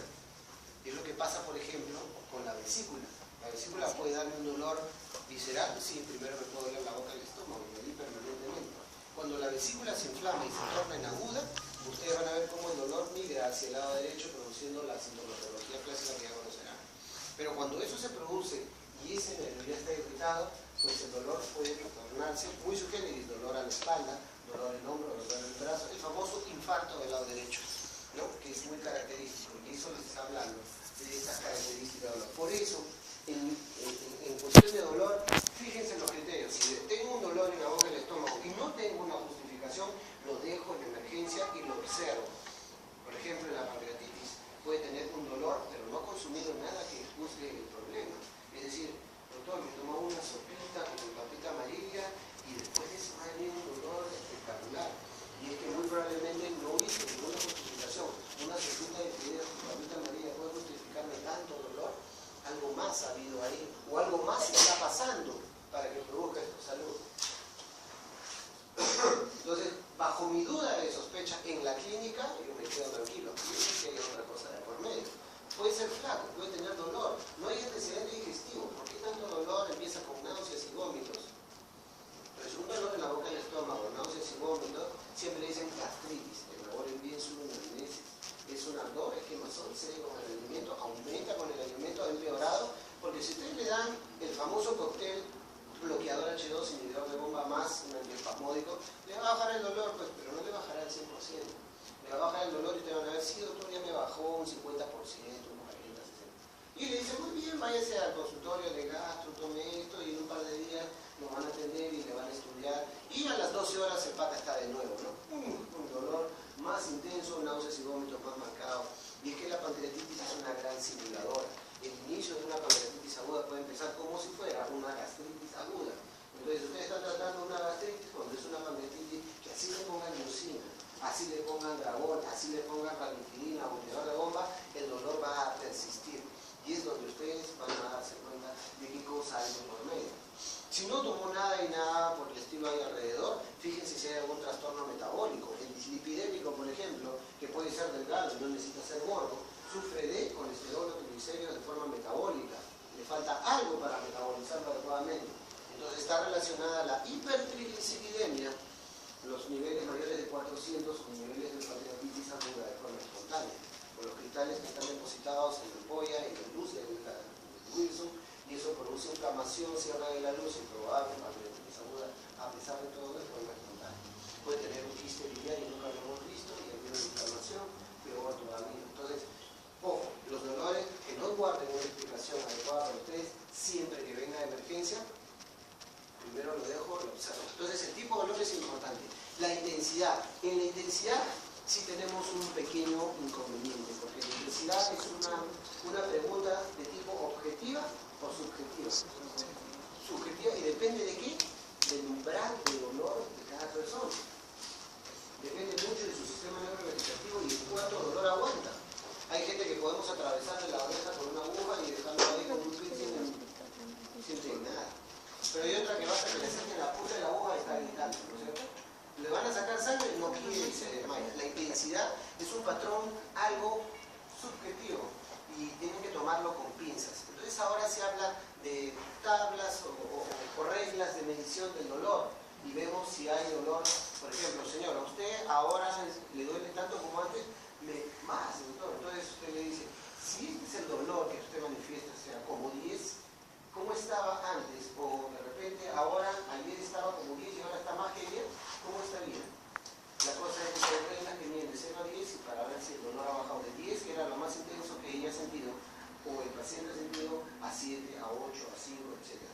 Es lo que pasa, por ejemplo, con la vesícula. La vesícula puede darme un dolor visceral, sí, primero me puede doler la boca y el estómago, y allí permanentemente. Cuando la vesícula se inflama y se torna en aguda, ustedes van a ver cómo el dolor migra hacia el lado derecho, produciendo la sintomatología clásica que ya conocerán. Pero cuando eso se produce y ese nervio ya está irritado, pues el dolor puede tornarse muy sugerido, dolor a la espalda, dolor en el hombro, dolor en el brazo, el famoso infarto del lado derecho, ¿no? Que es muy característico, y eso les está hablando de estas características de dolor. Por eso, en cuestión de dolor, fíjense en los criterios. Si tengo un dolor en la boca y el estómago y no tengo una justificación, lo dejo en emergencia y lo observo. Por ejemplo, en la pancreatitis puede tener un dolor, pero no ha consumido nada que juzgue el problema. Es decir, doctor, me tomó una sopita con papita amarilla y después de eso va a venir un dolor espectacular. Y es que muy probablemente no hizo ninguna justificación. Una sopita de fideos con papita amarilla puede justificarme tanto dolor. Algo más ha habido ahí, o algo más está pasando para que produzca esto. Salud. Entonces, bajo mi duda de sospecha en la clínica, yo me quedo tranquilo. Yo sé que hay otra cosa de por medio. Puede ser flaco, puede tener dolor. No hay antecedente digestivo. ¿Por qué tanto dolor? Empieza con náuseas y vómitos. Pero si un dolor en la boca y el estómago, náuseas y vómitos, siempre dicen gastritis. Elaboren bien su anamnesis. Es un ardor, es quemazón, serio con el alimento, aumenta con el alimento, ha empeorado, porque si ustedes le dan el famoso cóctel bloqueador H2, inhibidor de bomba más un antiespasmódico, le va a bajar el dolor, pues, pero no le bajará el 100%. Le va a bajar el dolor y te van a ver, sí doctor, ya me bajó un 50%, un 40%, 60%. Y le dicen, muy bien, váyase al consultorio de gastro, tome esto y en un par de días lo van a atender y le van a estudiar. Y a las 12 horas el pata está de nuevo, ¿no? Un dolor más intenso, náuseas y vómitos más marcados. Y es que la pancreatitis es una gran simuladora. El inicio de una pancreatitis aguda puede empezar como si fuera una gastritis aguda. Entonces, ustedes están tratando una gastritis cuando es una pancreatitis que así le pongan mucina, así le pongan dragón, así le pongan ranitidina o bloqueador de bomba, el dolor va a persistir. Y es donde ustedes van a darse cuenta de qué cosa hay por medio. Si no tomó nada y nada por el estilo ahí alrededor, fíjense si hay algún trastorno metabólico. El dislipidémico, por ejemplo, que puede ser delgado y no necesita ser gordo, sufre de colesterol o triglicéridos de forma metabólica. Le falta algo para metabolizarlo adecuadamente. Entonces está relacionada la hipertrigliceridemia, los niveles mayores de 400 con niveles de pancreatitis aguda de forma espontánea, con los cristales que están depositados en la ampolla, en el luz de Wilson, y eso produce un inflamación, si apaga la luz, es probable, pancreatitis aguda, a pesar de todo, es forma espontánea. Puede tener un quiste biliar y nunca lo hemos visto, y ha habido inflamación, peor todavía. Entonces, ojo, los dolores que no guarden una explicación adecuada a ustedes, siempre que venga de emergencia, primero lo dejo, lo observo. Entonces, el tipo de dolor es importante. La intensidad. En la intensidad sí tenemos un pequeño inconveniente, porque la intensidad es una pregunta de tipo objetiva o subjetiva. Subjetiva, y depende de qué? Del umbral de dolor de cada persona. Depende mucho de su sistema neurovegetativo y de cuánto dolor aguanta. Hay gente que podemos atravesarle la oreja con una aguja y dejarlo ahí con un piercing y siente nada. Pero hay otra que basta que le saquen la punta de la aguja y está gritando, ¿no es cierto? Le van a sacar sangre y no quiere y se desmaya. La intensidad es un patrón algo subjetivo y tienen que tomarlo con pinzas. Entonces ahora se habla de tablas o reglas de medición del dolor y vemos si hay dolor. Por ejemplo, señor, a usted ahora le duele tanto como antes, más, doctor. Entonces usted le dice, si este es el dolor que usted manifiesta, o sea, como 10, ¿cómo estaba antes? O de repente ahora, ayer estaba como 10 y ahora está más que 10, ¿cómo estaría? La cosa es que hay reglas que miden de 0 a 10 y para ver si el dolor ha bajado de 10, que era lo más intenso que ella ha sentido, o el paciente ha sentido, a 7, a 8, a 5, etc.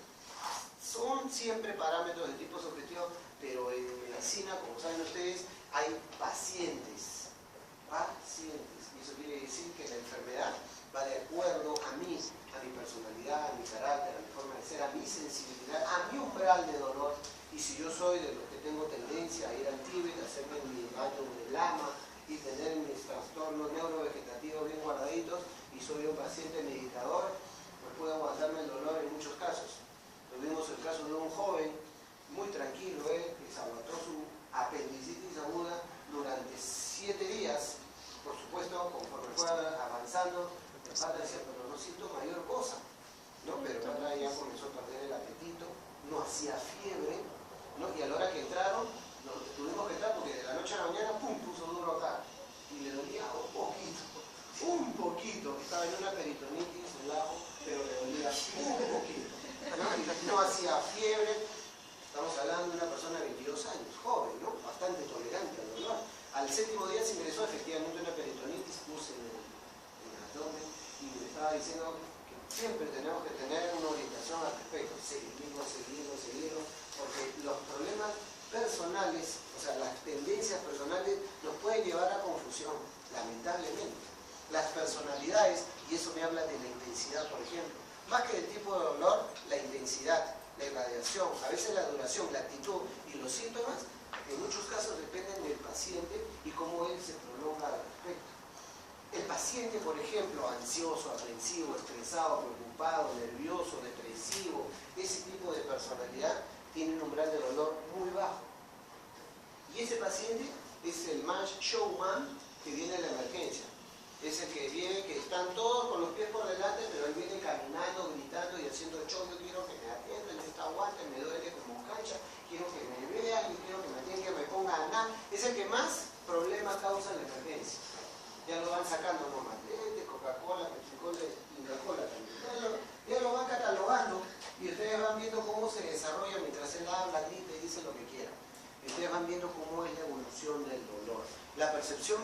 Son siempre parámetros de tipo subjetivo, pero en medicina, como saben ustedes, hay pacientes. Y eso quiere decir que la enfermedad va de acuerdo a mí, a mi personalidad, a mi carácter, a mi forma de ser, a mi sensibilidad, a mi umbral de dolor. Y si yo soy de los que tengo tendencia a ir al Tíbet, a hacerme mi baño de lama y tener mis trastornos neurovegetativos bien guardaditos, y soy un paciente meditador, pues puedo aguantarme el dolor en muchos casos. Tuvimos el caso de un joven, muy tranquilo, que se aguantó su apendicitis aguda durante 7 días. Por supuesto, conforme fue avanzando, el pata decía, pero no siento mayor cosa, ¿no? Pero el pata ya comenzó a perder el apetito, no hacía fiebre, ¿no? Y a la hora que entraron, tuvimos que entrar porque de la noche a la mañana, ¡pum!, puso duro acá. Y le dolía un poquito. Estaba en una peritonitis del ajo, pero le dolía un poquito, ¿no? Y no hacía fiebre. Estamos hablando de una persona de 22 años, joven, ¿no? Bastante tolerante al dolor. Al 7º día se ingresó efectivamente una peritonitis, puse en el abdomen y me estaba diciendo que siempre tenemos que tener una orientación al respecto, seguirlo, porque los problemas personales, o sea, las tendencias personales nos pueden llevar a confusión, lamentablemente. Las personalidades, y eso me habla de la intensidad, por ejemplo, más que del tipo de dolor, la intensidad, la irradiación, a veces la duración, la actitud y los síntomas, en muchos casos dependen del paciente y cómo él se prolonga al respecto. El paciente, por ejemplo, ansioso, aprensivo, estresado, preocupado, nervioso, depresivo, ese tipo de personalidad tiene un umbral de dolor muy bajo. Y ese paciente es el más showman que viene a la emergencia. Es el que viene, que están todos con los pies por delante, pero él viene caminando, gritando y haciendo show. Yo quiero que me atiendan, yo está aguante, me duele como cancha, quiero que me vean, yo quiero que me atiendan, que me pongan a nada. Es el que más problemas causa en la emergencia. Ya lo van sacando, no Mate, Coca-Cola, Pepsi-Cola, Inca-Cola también. Ya lo van catalogando y ustedes van viendo cómo se desarrolla mientras él habla, grita y dice lo que quiera. Y ustedes van viendo cómo es la evolución del dolor. La percepción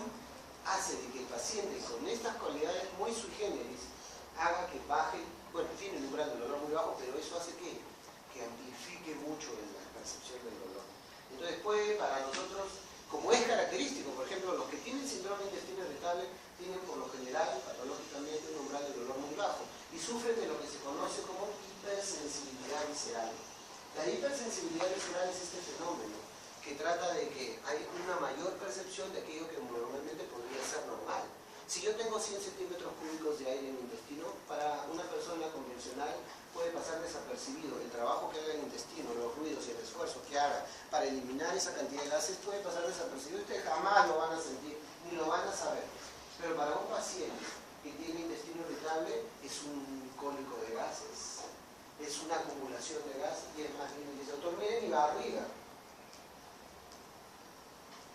hace de que el paciente con estas cualidades muy sui generis haga que baje, bueno, tiene un umbral del dolor muy bajo, pero eso hace que amplifique mucho la percepción del dolor. Entonces puede para nosotros, como es característico, por ejemplo, los que tienen síndrome de intestino irritable tienen por lo general, patológicamente, un umbral de dolor muy bajo y sufren de lo que se conoce como hipersensibilidad visceral. La hipersensibilidad visceral es este fenómeno que trata de que hay una mayor percepción de aquello que normalmente podría ser normal. Si yo tengo 100 centímetros cúbicos de aire en mi intestino, para una persona convencional puede pasar desapercibido. El trabajo que haga en el intestino, los ruidos y el esfuerzo que haga para eliminar esa cantidad de gases puede pasar desapercibido. Ustedes jamás lo van a sentir, ni lo van a saber. Pero para un paciente que tiene intestino irritable es un cólico de gases, es una acumulación de gases y es más bien dice, doctor, miren mi barriga.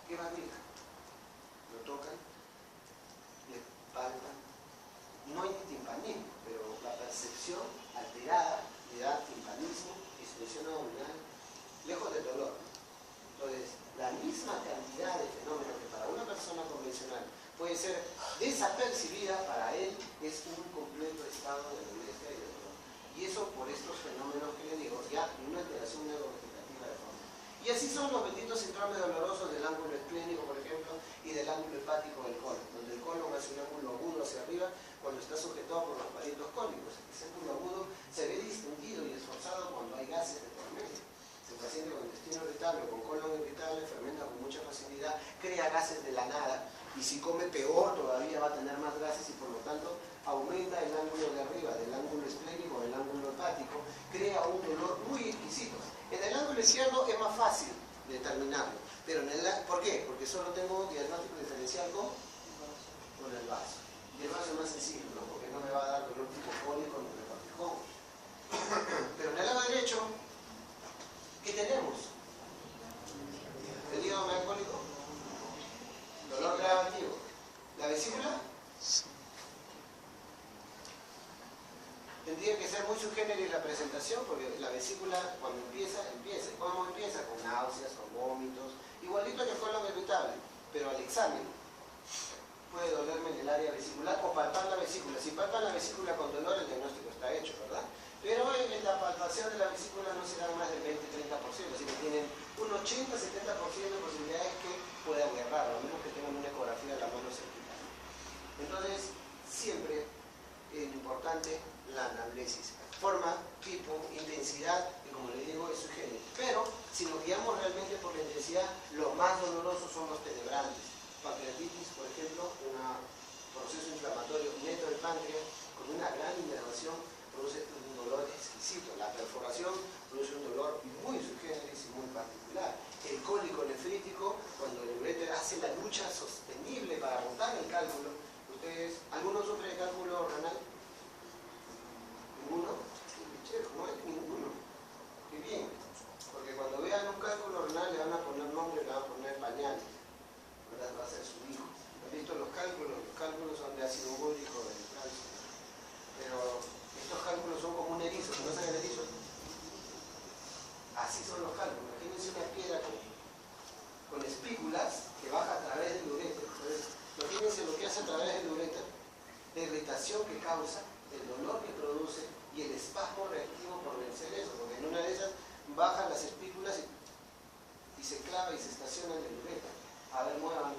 ¿Qué barriga? Lo tocan, le palpan. No hay timpanismo, pero la percepción alterada le da timpanismo. ¿ya? Y una alteración neurovegetativa de fondo. Y así son los benditos síndromes dolorosos del ángulo esplénico, por ejemplo, y del ángulo hepático del colon, donde el colon hace un ángulo agudo hacia arriba cuando está sujetado por los palitos cónicos. Ese ángulo agudo se ve distinguido y esforzado cuando hay gases de por medio. El paciente con intestino irritable o con colon irritable fermenta con mucha facilidad, crea gases de la nada, y si come peor todavía va a tener más gases y por lo tanto aumenta el ángulo de arriba del ángulo esplénico, del ángulo hepático, crea un dolor muy exquisito. En el ángulo izquierdo es más fácil determinarlo, pero ¿por qué? Porque solo tengo diagnóstico diferencial con el vaso. Y el vaso es más sencillo, ¿no? Porque no me va a dar dolor tipo cólico ni repartijón. Pero en el lado derecho, ¿qué tenemos? ¿El hígado melancólico? Dolor grabativo. ¿La vesícula? Tendría que ser muy subgéneris la presentación, porque la vesícula cuando empieza. ¿Cómo empieza? Con náuseas, con vómitos, igualito que el colon irritable, pero al examen puede dolerme en el área vesicular o palpar la vesícula. Si palpan la vesícula con dolor, el diagnóstico está hecho, ¿verdad? Pero en la palpación de la vesícula no será más del 20-30%, así que tienen un 80-70% de posibilidades que puedan errar, a menos que tengan una ecografía de la mano cerquita. Entonces, siempre es importante la anamnesis. Forma, tipo, intensidad, y como les digo, es subgénero. Pero, si nos guiamos realmente por la intensidad, los más dolorosos son los tenebrantes. Pancreatitis, por ejemplo, un proceso inflamatorio neto del páncreas con una gran inervación produce un dolor exquisito. La perforación produce un dolor muy subgéneris y muy particular. El cólico nefrítico, cuando el uréter hace la lucha sostenible para montar el cálculo. ¿Ustedes, alguno sufre de cálculo renal? ¿Ninguno? No hay ninguno. Qué bien. Porque cuando vean un cálculo renal le van a poner nombre, le van a poner pañales. Va a ser su hijo. ¿Han visto los cálculos? Los cálculos son de ácido úrico, de calcio. Pero estos cálculos son como un erizo. ¿Conocen el erizo? Así son los cálculos. Imagínense una piedra con espículas que baja a través del uréter. Entonces, imagínense lo que hace a través del uréter, la irritación que causa, el dolor que produce y el espasmo reactivo por vencer eso. Porque en una de esas bajan las espículas y se clava y se estaciona en el uréter. A ver, muevan.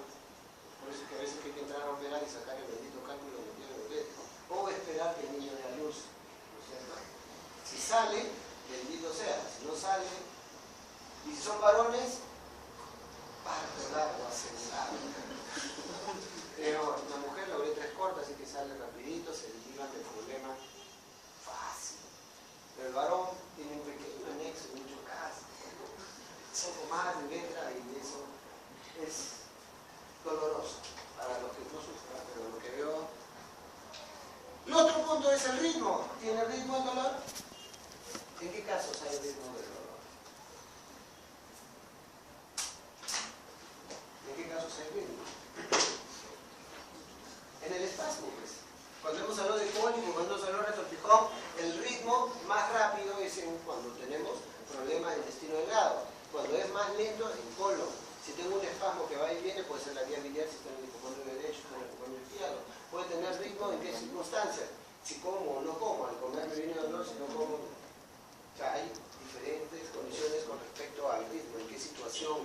Por eso es que a veces hay que entrar a operar y sacar el bendito cálculo de el uréter. O esperar que el niño dé a luz. ¿No es cierto? Si sale, bendito sea. Si no sale, y si son varones, parto largo, asegurado. Pero la mujer la uretra es corta, así que sale rapidito, se derivan del problema fácil. Pero el varón tiene un pequeño anexo en muchos casos. Un poco más de letra y eso es doloroso para los que no sufran, pero lo que veo. El otro punto es el ritmo. ¿Tiene ritmo el dolor? ¿En qué casos hay ritmo del dolor? ¿En qué casos hay ritmo? En el espasmo, pues. Cuando hemos hablado de cólico, cuando hemos hablado de retortijón, el ritmo más rápido es cuando tenemos problemas de intestino delgado. Cuando es más lento, en colon. Si tengo un espasmo que va y viene, puede ser la vía biliar, si está en el hipocondrio derecho, si está en el hipocondrio izquierdo. Puede tener ritmo en qué circunstancias. Si como o no como, al comer me viene dolor, si no como. O sea, hay diferentes condiciones con respecto al ritmo, en qué situación,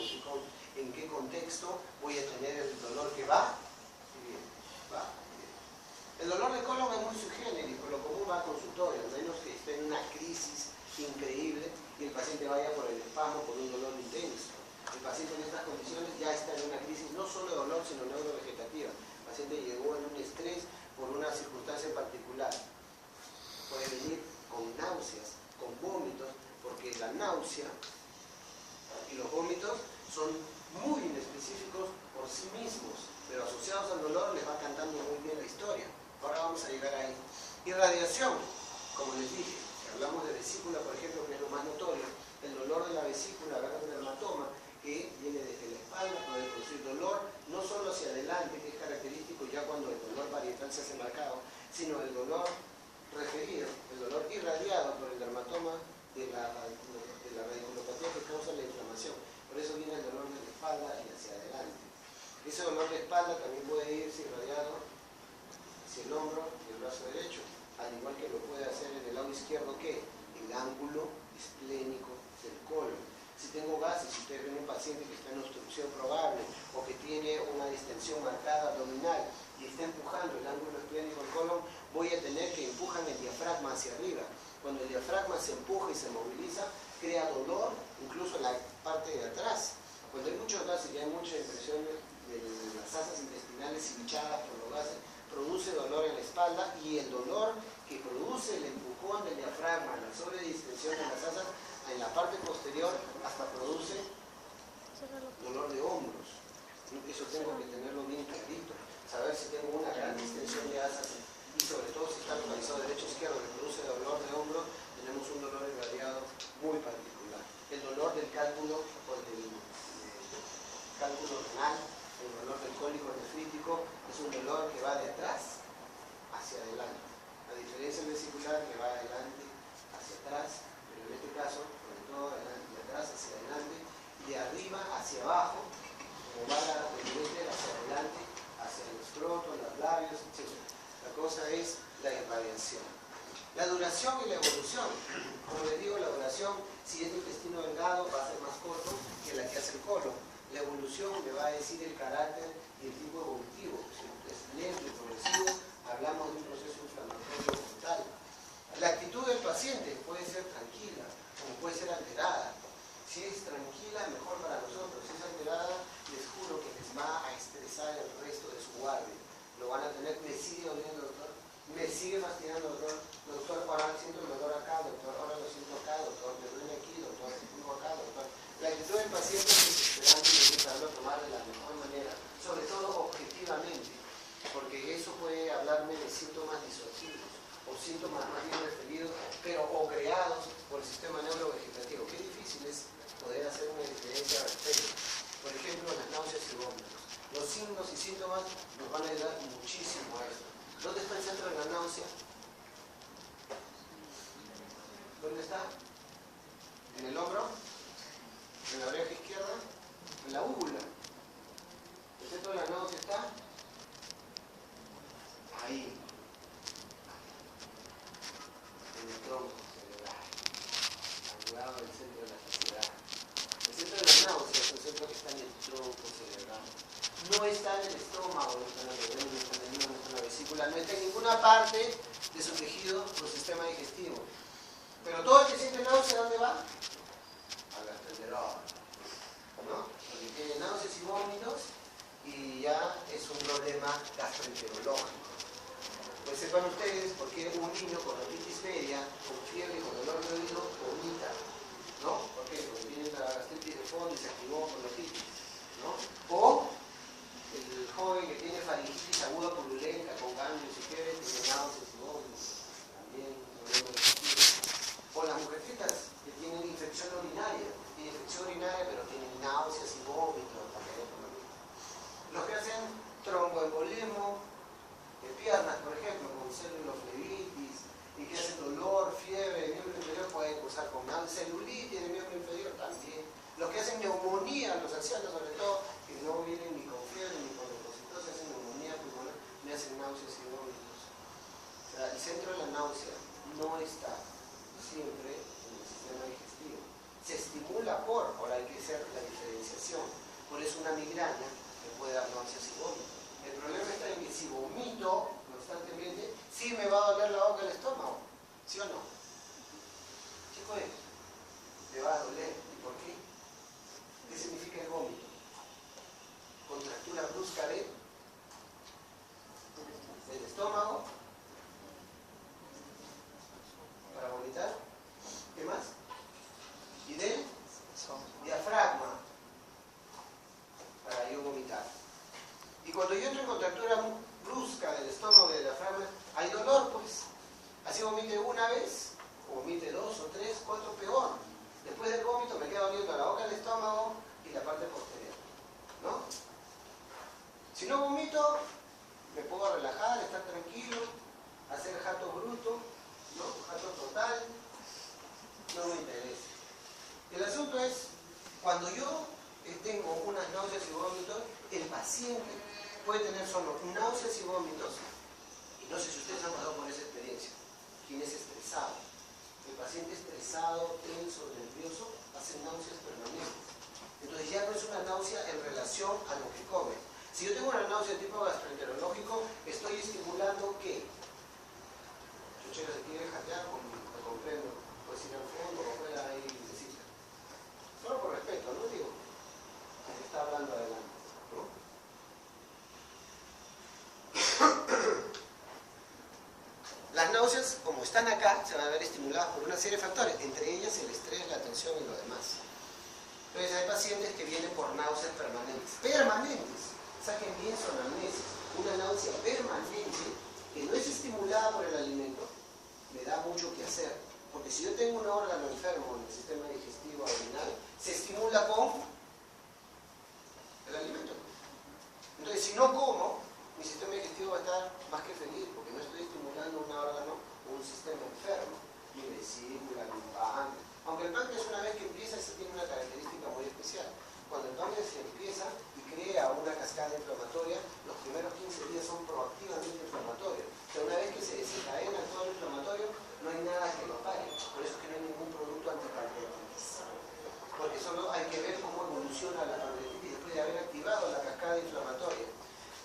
en qué contexto voy a tener el dolor que va y viene. Va y viene. El dolor de colon es muy subgénerico, lo común va a consultorio, a menos que esté en una crisis increíble y el paciente vaya por el espasmo, por un dolor intenso. El paciente en estas condiciones ya está en una crisis no solo de dolor, sino neurovegetativa. El paciente llegó en un estrés por una circunstancia en particular. Puede venir con náuseas, con vómitos, porque la náusea y los vómitos son muy inespecíficos por sí mismos, pero asociados al dolor les va cantando muy bien la historia. Ahora vamos a llegar ahí. Irradiación, como les dije, si hablamos de vesícula, por ejemplo, que es lo más notorio, el dolor de la vesícula, agarra un dermatoma, que viene desde la espalda, puede producir dolor, no solo hacia adelante, que es característico ya cuando el dolor parietal se hace marcado, sino el dolor referido, el dolor irradiado por el dermatoma de la radiculopatía que causa la inflamación. Por eso viene el dolor de la espalda y hacia adelante. Ese dolor de espalda también puede irse irradiado hacia el hombro y el brazo derecho, al igual que lo puede hacer en el lado izquierdo, que el ángulo esplénico distensión marcada abdominal y está empujando el ángulo esplénico del colon, voy a tener que empujar el diafragma hacia arriba. Cuando el diafragma se empuja y se moviliza, crea dolor, incluso en la parte de atrás. Cuando hay muchos gases y hay mucha impresión de las asas intestinales hinchadas por los gases, produce dolor en la espalda, y el dolor que produce el empujón del diafragma, la sobredistensión de las asas, en la parte posterior hasta produce dolor de hombros. Eso tengo que tenerlo bien clarito, saber si tengo una gran distensión de asas y sobre todo si está localizado derecho o izquierdo que produce dolor de hombro. Tenemos un dolor irradiado muy particular. El dolor del cálculo o del cálculo renal, el dolor del cólico nefrítico, es un dolor que va de atrás hacia adelante. A diferencia del vesicular que va de adelante hacia atrás, pero en este caso, sobre todo de atrás hacia adelante, de arriba hacia abajo, como va la ureter hacia adelante, hacia el escroto, los labios, etc. La cosa es la irradiación. La duración y la evolución. Como les digo, la duración, si es de intestino delgado, va a ser más corto que la que hace el colon. La evolución le va a decir el carácter y el tipo evolutivo. Si es lento y progresivo, hablamos de un proceso inflamatorio brutal. La actitud del paciente puede ser tranquila, como puede ser alterada. Si es tranquila, mejor para nosotros. Si es alterada, les juro que les va a estresar el resto de su guardia. Lo van a tener, me sigue doliendo, doctor, me sigue fastidiando, doctor, ahora siento el dolor acá, doctor, ahora lo siento acá, doctor, me duele aquí, doctor, me pongo acá, doctor. La actitud del paciente es desesperante y hay que saberlo tomar de la mejor manera, sobre todo objetivamente, porque eso puede hablarme de síntomas disociativos o síntomas más bien referidos, pero o creados por el sistema neurovegetativo. Qué difícil es poder hacer una diferencia al respecto. Por ejemplo, las náuseas y vómitos. Los signos y síntomas nos van a ayudar muchísimo a esto. ¿Dónde está el centro de la náusea? ¿Dónde está? ¿En el hombro? ¿En la oreja izquierda? ¿En la úvula? ¿El centro de la náusea está? Ahí. En el tronco cerebral. Al lado del centro de la saciedad. El centro de la náusea es el centro que está en el tronco cerebral. No está en el estómago, no está en el duodeno, no está en el hígado, no está en la vesícula, no está en ninguna parte de su tejido o sistema digestivo. Pero todo el que siente náusea, ¿dónde va? Al gastroenterólogo, ¿no? Porque tiene náuseas y vómitos y ya es un problema gastroenterológico. Pues sepan ustedes por qué un niño con otitis media, con fiebre y con dolor de oído, vomita, ¿no? ¿Por qué? Porque tiene la gastritis de fondo y se activó con la otitis, ¿no? O el joven que tiene faringitis aguda purulenta con cambios y fiebres tiene náuseas y vómitos, también problema digestivo. O las mujercitas que tienen infección urinaria, pero tienen náuseas y vómitos, también. Los que hacen tromboembolismo de piernas, por ejemplo, con celuloflebitis, y que hacen dolor, fiebre de miembro inferior, pueden cursar con celulitis de miembro inferior también. Los que hacen neumonía, los ancianos sobre todo, que no vienen ni con fiebre ni con leucocitosis, hacen neumonía pulmonar, me hacen náuseas y vómitos. O sea, el centro de la náusea no está siempre en el sistema digestivo. Se estimula ahora hay que hacer la diferenciación. Por eso una migraña me puede dar náuseas y vómitos. El problema está en que si vomito constantemente, sí me va a doler la boca y el estómago. ¿Sí o no? Chico, le va a doler. ¿Y por qué? ¿Qué significa el vómito? Contractura brusca del estómago para vomitar. ¿Qué más? Y del diafragma para yo vomitar. Y cuando yo entro en contractura brusca del estómago y del diafragma, hay dolor, pues. Así vomite una vez, o vomite 2 o 3, 4, peor. Después del vómito me queda doliendo la boca, el estómago y la parte posterior, ¿no? Si no vomito, me puedo relajar, estar tranquilo, hacer jato bruto, ¿no? Jato total, no me interesa. El asunto es, cuando yo tengo unas náuseas y vómitos, el paciente puede tener solo náuseas y vómitos, y no sé si ustedes han pasado por esa experiencia. ¿Quién es estresado? El paciente estresado, tenso, nervioso, hace náuseas permanentes. Entonces ya no es una náusea en relación a lo que come, Si yo tengo una náusea de tipo gastroenterológico, estoy estimulando ¿qué? Chuchero, se quiere jatear, lo comprendo. Puedes ir al fondo o fuera ahí y decirte. Solo por respeto, ¿no? Digo, se está hablando adelante, ¿no? Las náuseas, como están acá, se van a ver estimuladas por una serie de factores, entre ellas el estrés, la tensión y lo demás. Entonces hay pacientes que vienen por náuseas permanentes. ¡Permanentes! Saquen bien su anamnesis. Una náusea permanente que no es estimulada por el alimento, me da mucho que hacer. Porque si yo tengo un órgano enfermo en el sistema digestivo abdominal, se estimula con el alimento. Entonces, si no como, mi sistema digestivo va a estar más que feliz, porque no estoy estimulando un órgano o un sistema enfermo. Mi vesícula, mi páncreas. Aunque el páncreas una vez que empieza, se tiene una característica muy especial. Cuando el páncreas se empieza y crea una cascada inflamatoria, los primeros 15 días son proactivamente inflamatorios. O sea, una vez que se desencadena todo el inflamatorio, no hay nada que lo pare. Por eso es que no hay ningún producto antipancreatitis. Porque solo hay que ver cómo evoluciona la pancreatitis después de haber activado la cascada inflamatoria.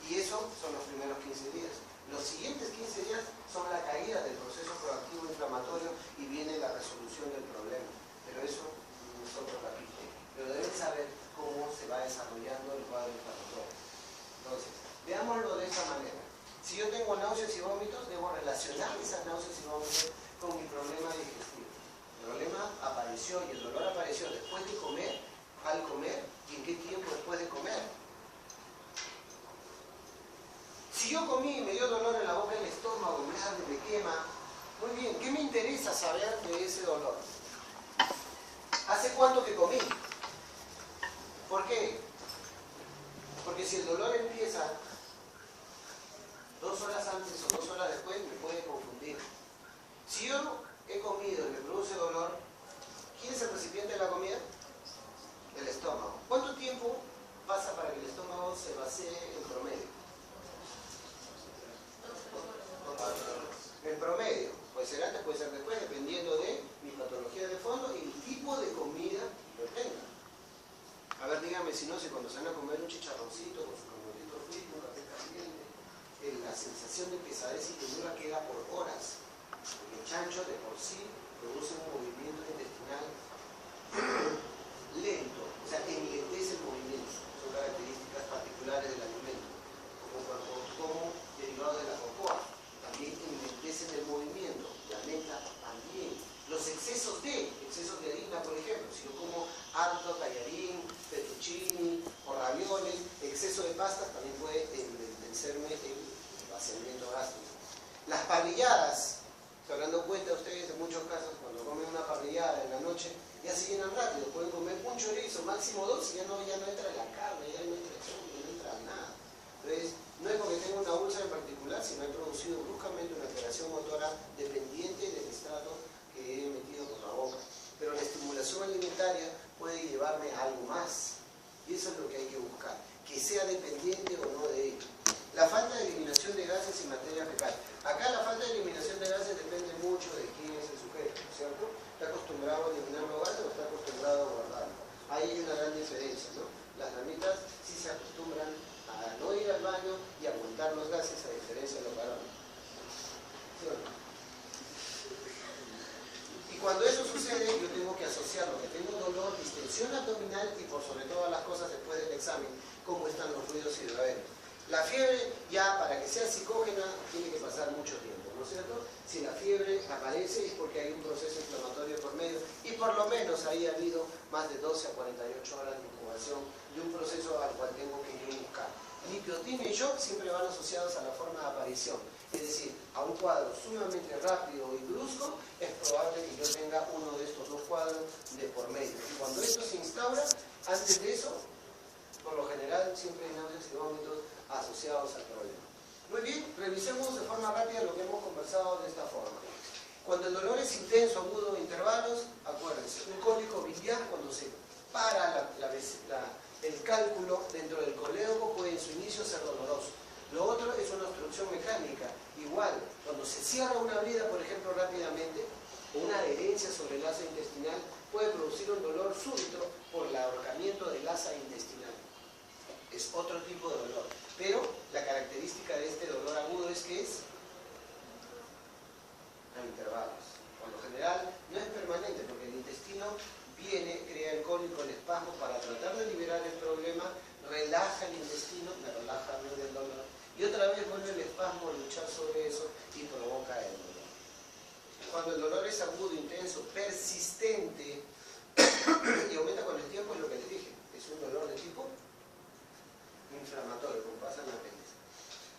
Y eso son los primeros 15 días. Los siguientes 15 días son la caída del proceso proactivo inflamatorio y viene la resolución del problema. Pero eso es otro capítulo. Pero deben saber cómo se va desarrollando el cuadro inflamatorio. Entonces, veámoslo de esa manera. Si yo tengo náuseas y vómitos, debo relacionar esas náuseas y vómitos con mi problema digestivo. El problema apareció y el dolor apareció después de comer, al comer, y en qué tiempo después de comer. Si yo comí y me dio dolor en la boca, en el estómago, me arde, me quema, muy bien, ¿qué me interesa saber de ese dolor? ¿Hace cuánto que comí? ¿Por qué? Porque si el dolor empieza 2 horas antes o 2 horas después, me puede confundir. Si yo he comido y me produce dolor, ¿quién es el recipiente de la comida? El estómago. ¿Cuánto tiempo pasa para que el estómago se vacíe en promedio? En promedio, puede ser antes, puede ser después, dependiendo de mi patología de fondo y el tipo de comida que tenga. A ver, díganme si no, si cuando se van a comer un chicharroncito con su camote frito, un café caliente, la sensación de pesadez y tenura queda por horas. Porque el chancho de por sí produce un movimiento intestinal lento, o sea, enlentece el movimiento. Son características particulares del alimento, como derivado de la cocoa. También enlentecen el movimiento, la menta también. Los excesos de harina, por ejemplo, si yo como harto tallarín, fettuccini o ravioles, exceso de pastas también puede enlentecerme el vaciamiento gástrico. Las parrilladas, se habrán dado cuenta ustedes en muchos casos cuando comen una parrillada en la noche, ya se llenan rápido, pueden comer un chorizo, máximo 2 y ya no entra la carne, ya no entra el chorizo, no entra nada. Entonces, no es porque tenga una úlcera en particular, sino he producido bruscamente una alteración motora dependiente del estrato que he metido por la boca. Pero la estimulación alimentaria puede llevarme a algo más. Y eso es lo que hay que buscar, que sea dependiente o no de ello. La falta de eliminación de gases y materia fecal. Acá la falta de eliminación de gases depende mucho de quién es el sujeto, ¿cierto? ¿Está acostumbrado a eliminar los gases o está acostumbrado a guardarlos? Ahí hay una gran diferencia, ¿no? Las damitas sí se acostumbran a no ir al baño y aguantar los gases, a diferencia de los varones. ¿Sí o no? Y cuando eso sucede, yo tengo que asociarlo, que tengo dolor, distensión abdominal y por sobre todas las cosas después del examen, cómo están los ruidos hidroaéreos. La fiebre, ya para que sea psicógena, tiene que pasar mucho tiempo, ¿no es cierto? Si la fiebre aparece es porque hay un proceso inflamatorio por medio y por lo menos ahí ha habido más de 12 a 48 horas de incubación de un proceso al cual tengo que yo buscar. Nicotina y shock siempre van asociados a la forma de aparición, es decir, a un cuadro sumamente rápido y brusco, es probable que yo tenga uno de estos dos cuadros de por medio. Y cuando esto se instaura, antes de eso, por lo general siempre hay náuseas y vómitos asociados al problema. Muy bien, revisemos de forma rápida lo que hemos conversado de esta forma. Cuando el dolor es intenso, agudo o intervalos, acuérdense, un cólico biliar cuando se para el cálculo dentro del colédoco puede en su inicio ser doloroso. Lo otro es una obstrucción mecánica. Igual, cuando se cierra una herida, por ejemplo, rápidamente, o una adherencia sobre el asa intestinal, puede producir un dolor súbito por el ahorcamiento del asa intestinal. es otro tipo de dolor. Pero la característica de este dolor agudo es que es a intervalos. Por lo general no es permanente porque el intestino viene, crea el cólico, el espasmo para tratar de liberar el problema, relaja el intestino, me relaja no del dolor, y otra vez vuelve el espasmo a luchar sobre eso y provoca el dolor. Cuando el dolor es agudo, intenso, persistente y aumenta con el tiempo, es lo que les dije, es un dolor de tipo inflamatorio, como pasa en la apéndice.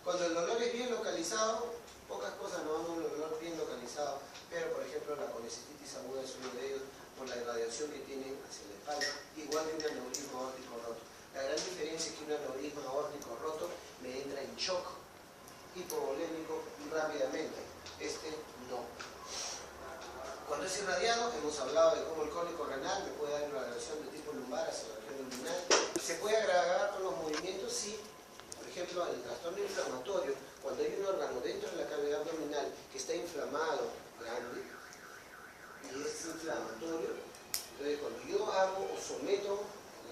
Cuando el dolor es bien localizado, pocas cosas no dan un dolor bien localizado, pero por ejemplo la colecistitis aguda es uno de ellos por la irradiación que tiene hacia la espalda, igual que un aneurisma aórtico roto. La gran diferencia es que un aneurisma aórtico roto me entra en shock hipovolémico rápidamente, este no. Cuando es irradiado, hemos hablado de cómo el cólico renal me puede dar irradiación de tipo lumbar hacia la región abdominal. ¿Se puede agravar con los movimientos? Sí. Por ejemplo, el trastorno inflamatorio, cuando hay un órgano dentro de la cavidad abdominal que está inflamado, grande, y es inflamatorio, entonces cuando yo hago o someto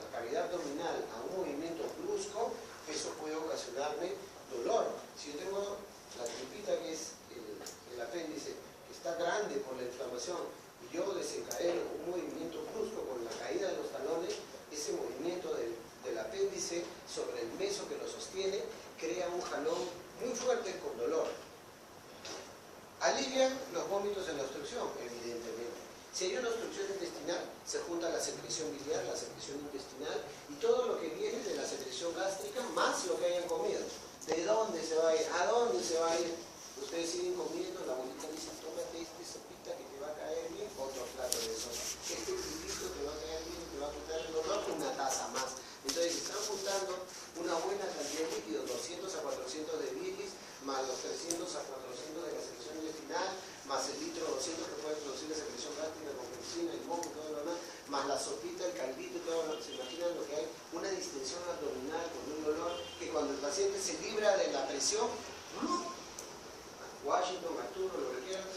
la cavidad abdominal a un movimiento brusco, eso puede ocasionarme dolor. Si yo tengo la tripita, que es el apéndice, que está grande por la inflamación, y yo desencadeno un movimiento brusco con la caída de los talones, ese movimiento del apéndice sobre el meso que lo sostiene crea un jalón muy fuerte con dolor. Alivian los vómitos en la obstrucción, evidentemente. Si hay una obstrucción intestinal, se junta la secreción biliar, la secreción intestinal y todo lo que viene de la secreción gástrica, más lo que hayan comido. ¿De dónde se va a ir? ¿A dónde se va a ir? Ustedes siguen comiendo, la abuelita dice, tómate este sopita que te va a caer bien, otro plato de sopa. Este frutito te va a caer bien, te va a quitar el dolor, una taza más. Entonces están juntando una buena cantidad de líquidos, 200 a 400 de bilis, más los 300 a 400 de la secreción intestinal, más el litro 200 que puede producir la secreción gástrica con pepsina, el moco y todo lo demás, más la sopita, el caldito y todo lo que se imaginan lo que hay, una distensión abdominal con un dolor que cuando el paciente se libra de la presión, Washington, Arturo, lo que quieran,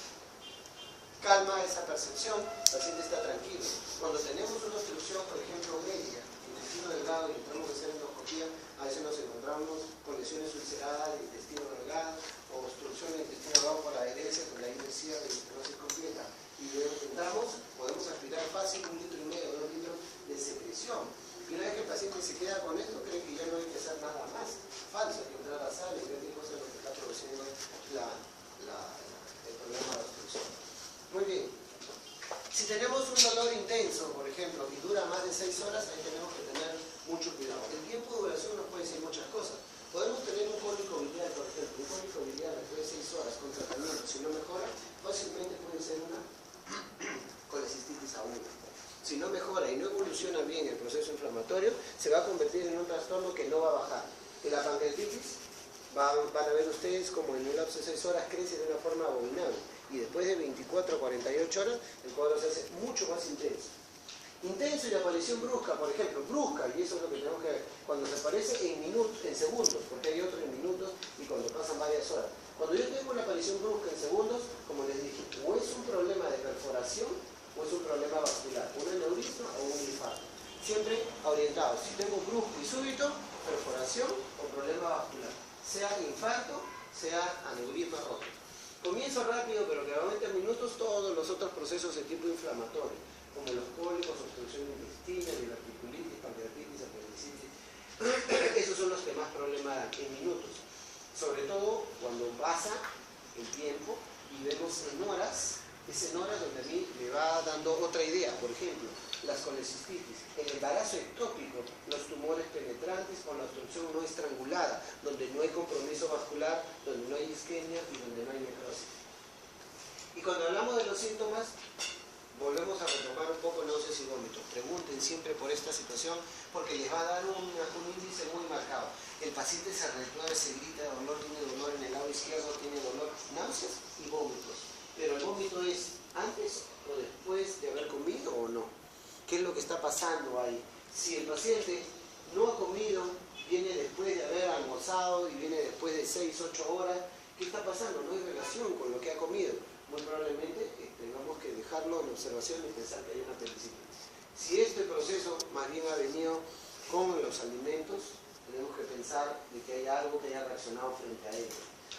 calma esa percepción, el paciente está tranquilo. Cuando tenemos una obstrucción, por ejemplo, médica, intestino delgado y entramos a hacer endoscopía, a veces nos encontramos con lesiones ulceradas del intestino delgado o obstrucción del intestino delgado por la adherencia con la inercia de la estenosis completa. Y luego entramos, podemos aspirar fácil 1,5 litros, 2 litros de secreción. Y una vez que el paciente se queda con esto, cree que ya no hay que hacer nada más. Falso, hay que entrar a sal y ver qué cosa es lo que está produciendo el problema de obstrucción. Muy bien. Si tenemos un dolor intenso, por ejemplo, y dura más de 6 horas, ahí tenemos que tener mucho cuidado. El tiempo de duración nos puede decir muchas cosas. Podemos tener un cólico biliar, por ejemplo, un cólico biliar después de 6 horas con tratamiento, si no mejora, fácilmente puede ser una colecistitis aguda. Si no mejora y no evoluciona bien el proceso inflamatorio, se va a convertir en un trastorno que no va a bajar. Y la pancreatitis, van a ver ustedes como en un lapso de 6 horas crece de una forma abominable. Y después de 24 a 48 horas, el cuadro se hace mucho más intenso. Intenso y la aparición brusca, por ejemplo, brusca, y eso es lo que tenemos que ver, cuando se aparece en minutos, en segundos, porque hay otro en minutos y cuando pasan varias horas. Cuando yo tengo una aparición brusca en segundos, como les dije, o es un problema de perforación o es un problema vascular, un aneurisma o un infarto. Siempre orientados, si tengo brusco y súbito, perforación o problema vascular, sea infarto, sea aneurisma roto. Comienzo rápido, pero que aumenta en minutos todos los otros procesos de tipo inflamatorio, como los cólicos, obstrucción intestinal, diverticulitis, pancreatitis, apendicitis. Esos son los que más problemas dan en minutos. Sobre todo cuando pasa el tiempo y vemos en horas, es en horas donde a mí me va dando otra idea. Por ejemplo, las colecistitis, el embarazo ectópico, los tumores penetrantes con la obstrucción no estrangulada, donde no hay compromiso vascular, donde no hay isquemia y donde no hay necrosis. Y cuando hablamos de los síntomas, volvemos a retomar un poco náuseas y vómitos. Pregunten siempre por esta situación porque les va a dar un índice muy marcado. El paciente se retuerce, grita de dolor, tiene dolor en el lado izquierdo, tiene dolor, náuseas y vómitos. Pero el vómito es antes o después de haber comido o no. ¿Qué es lo que está pasando ahí? Si el paciente no ha comido, viene después de haber almorzado y viene después de 6, 8 horas, ¿qué está pasando? No hay relación con lo que ha comido. Muy probablemente tengamos que dejarlo en observación y pensar que hay una apendicitis. Si este proceso más bien ha venido con los alimentos, Tenemos que pensar de que hay algo que haya reaccionado frente a ello.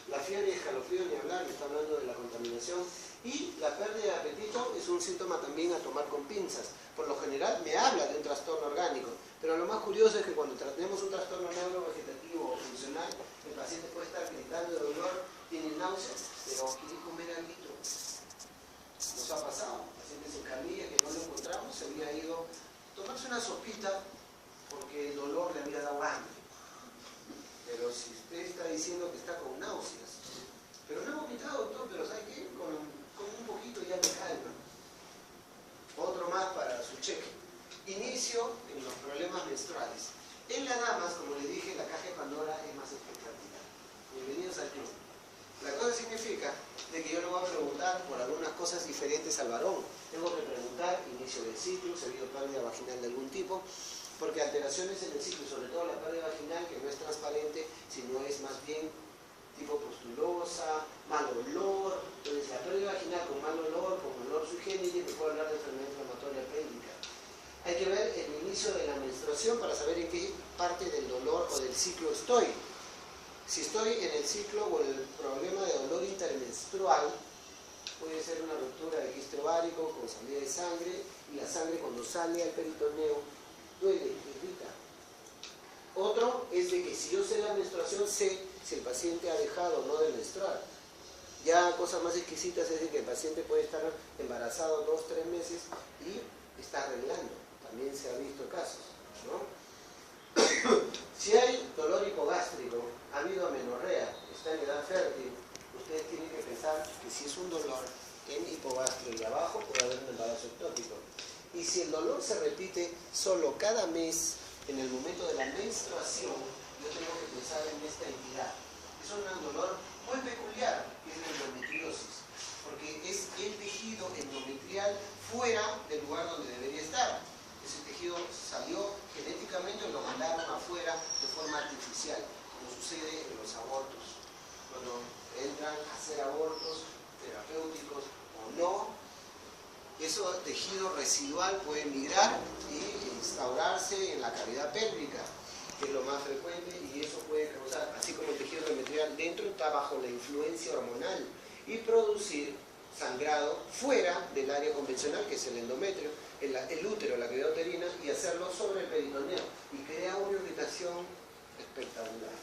La fiebre y escalofrío, ni hablar, está hablando de la contaminación. Y la pérdida de apetito es un síntoma también a tomar con pinzas. Por lo general me habla de un trastorno orgánico, pero lo más curioso es que cuando tenemos un trastorno neurovegetativo o funcional, el paciente puede estar gritando de dolor, tiene náuseas, pero quiere comer algo. Nos ha pasado, pacientes en camilla que no lo encontramos, se había ido a tomarse una sopita porque el dolor le había dado hambre. Pero si usted está diciendo que está con náuseas, pero no he vomitado, doctor, pero ¿sabe qué? Con un poquito ya me calma. Otro más para su cheque. Inicio en los problemas menstruales. En las damas, como les dije, la caja de Pandora es más espectacular. Bienvenidos al club. La cosa significa de que yo le voy a preguntar por algunas cosas diferentes al varón. Tengo que preguntar inicio del ciclo, si ha habido pérdida vaginal de algún tipo, porque alteraciones en el ciclo, sobre todo la pérdida vaginal, que no es transparente, sino es más bien tipo pustulosa, mal olor. Entonces la pérdida vaginal con mal olor, con olor sui generis, me puede hablar de enfermedad inflamatoria pélvica. Hay que ver el inicio de la menstruación para saber en qué parte del dolor o del ciclo estoy. Si estoy en el ciclo o el problema de dolor intermenstrual, puede ser una ruptura del quiste ovárico con salida de sangre, y la sangre cuando sale al peritoneo duele, irrita. Otro es de que si yo sé la menstruación, sé si el paciente ha dejado o no de menstruar. Ya cosas más exquisitas es de que el paciente puede estar embarazado 2-3 meses y está arreglando. También se ha visto casos, ¿no? Si hay dolor hipogástrico, ha habido amenorrea, está en edad fértil, ustedes tienen que pensar que si es un dolor en hipogastrio y abajo, puede haber un embarazo ectópico. Y si el dolor se repite solo cada mes, en el momento de la menstruación, yo tengo que pensar en esta entidad. Es un dolor muy peculiar, que es la endometriosis, porque es el tejido endometrial fuera del lugar donde debería estar. Ese tejido salió genéticamente o lo mandaron afuera de forma artificial, como sucede en los abortos. Cuando entran a hacer abortos terapéuticos o no, ese tejido residual puede migrar y instaurarse en la cavidad pélvica, que es lo más frecuente, y eso puede causar, así como el tejido endometrial dentro está bajo la influencia hormonal, y producir sangrado fuera del área convencional, que es el endometrio, el útero, la cavidad uterina, y hacerlo sobre el peritoneo, y crea una irritación espectacular.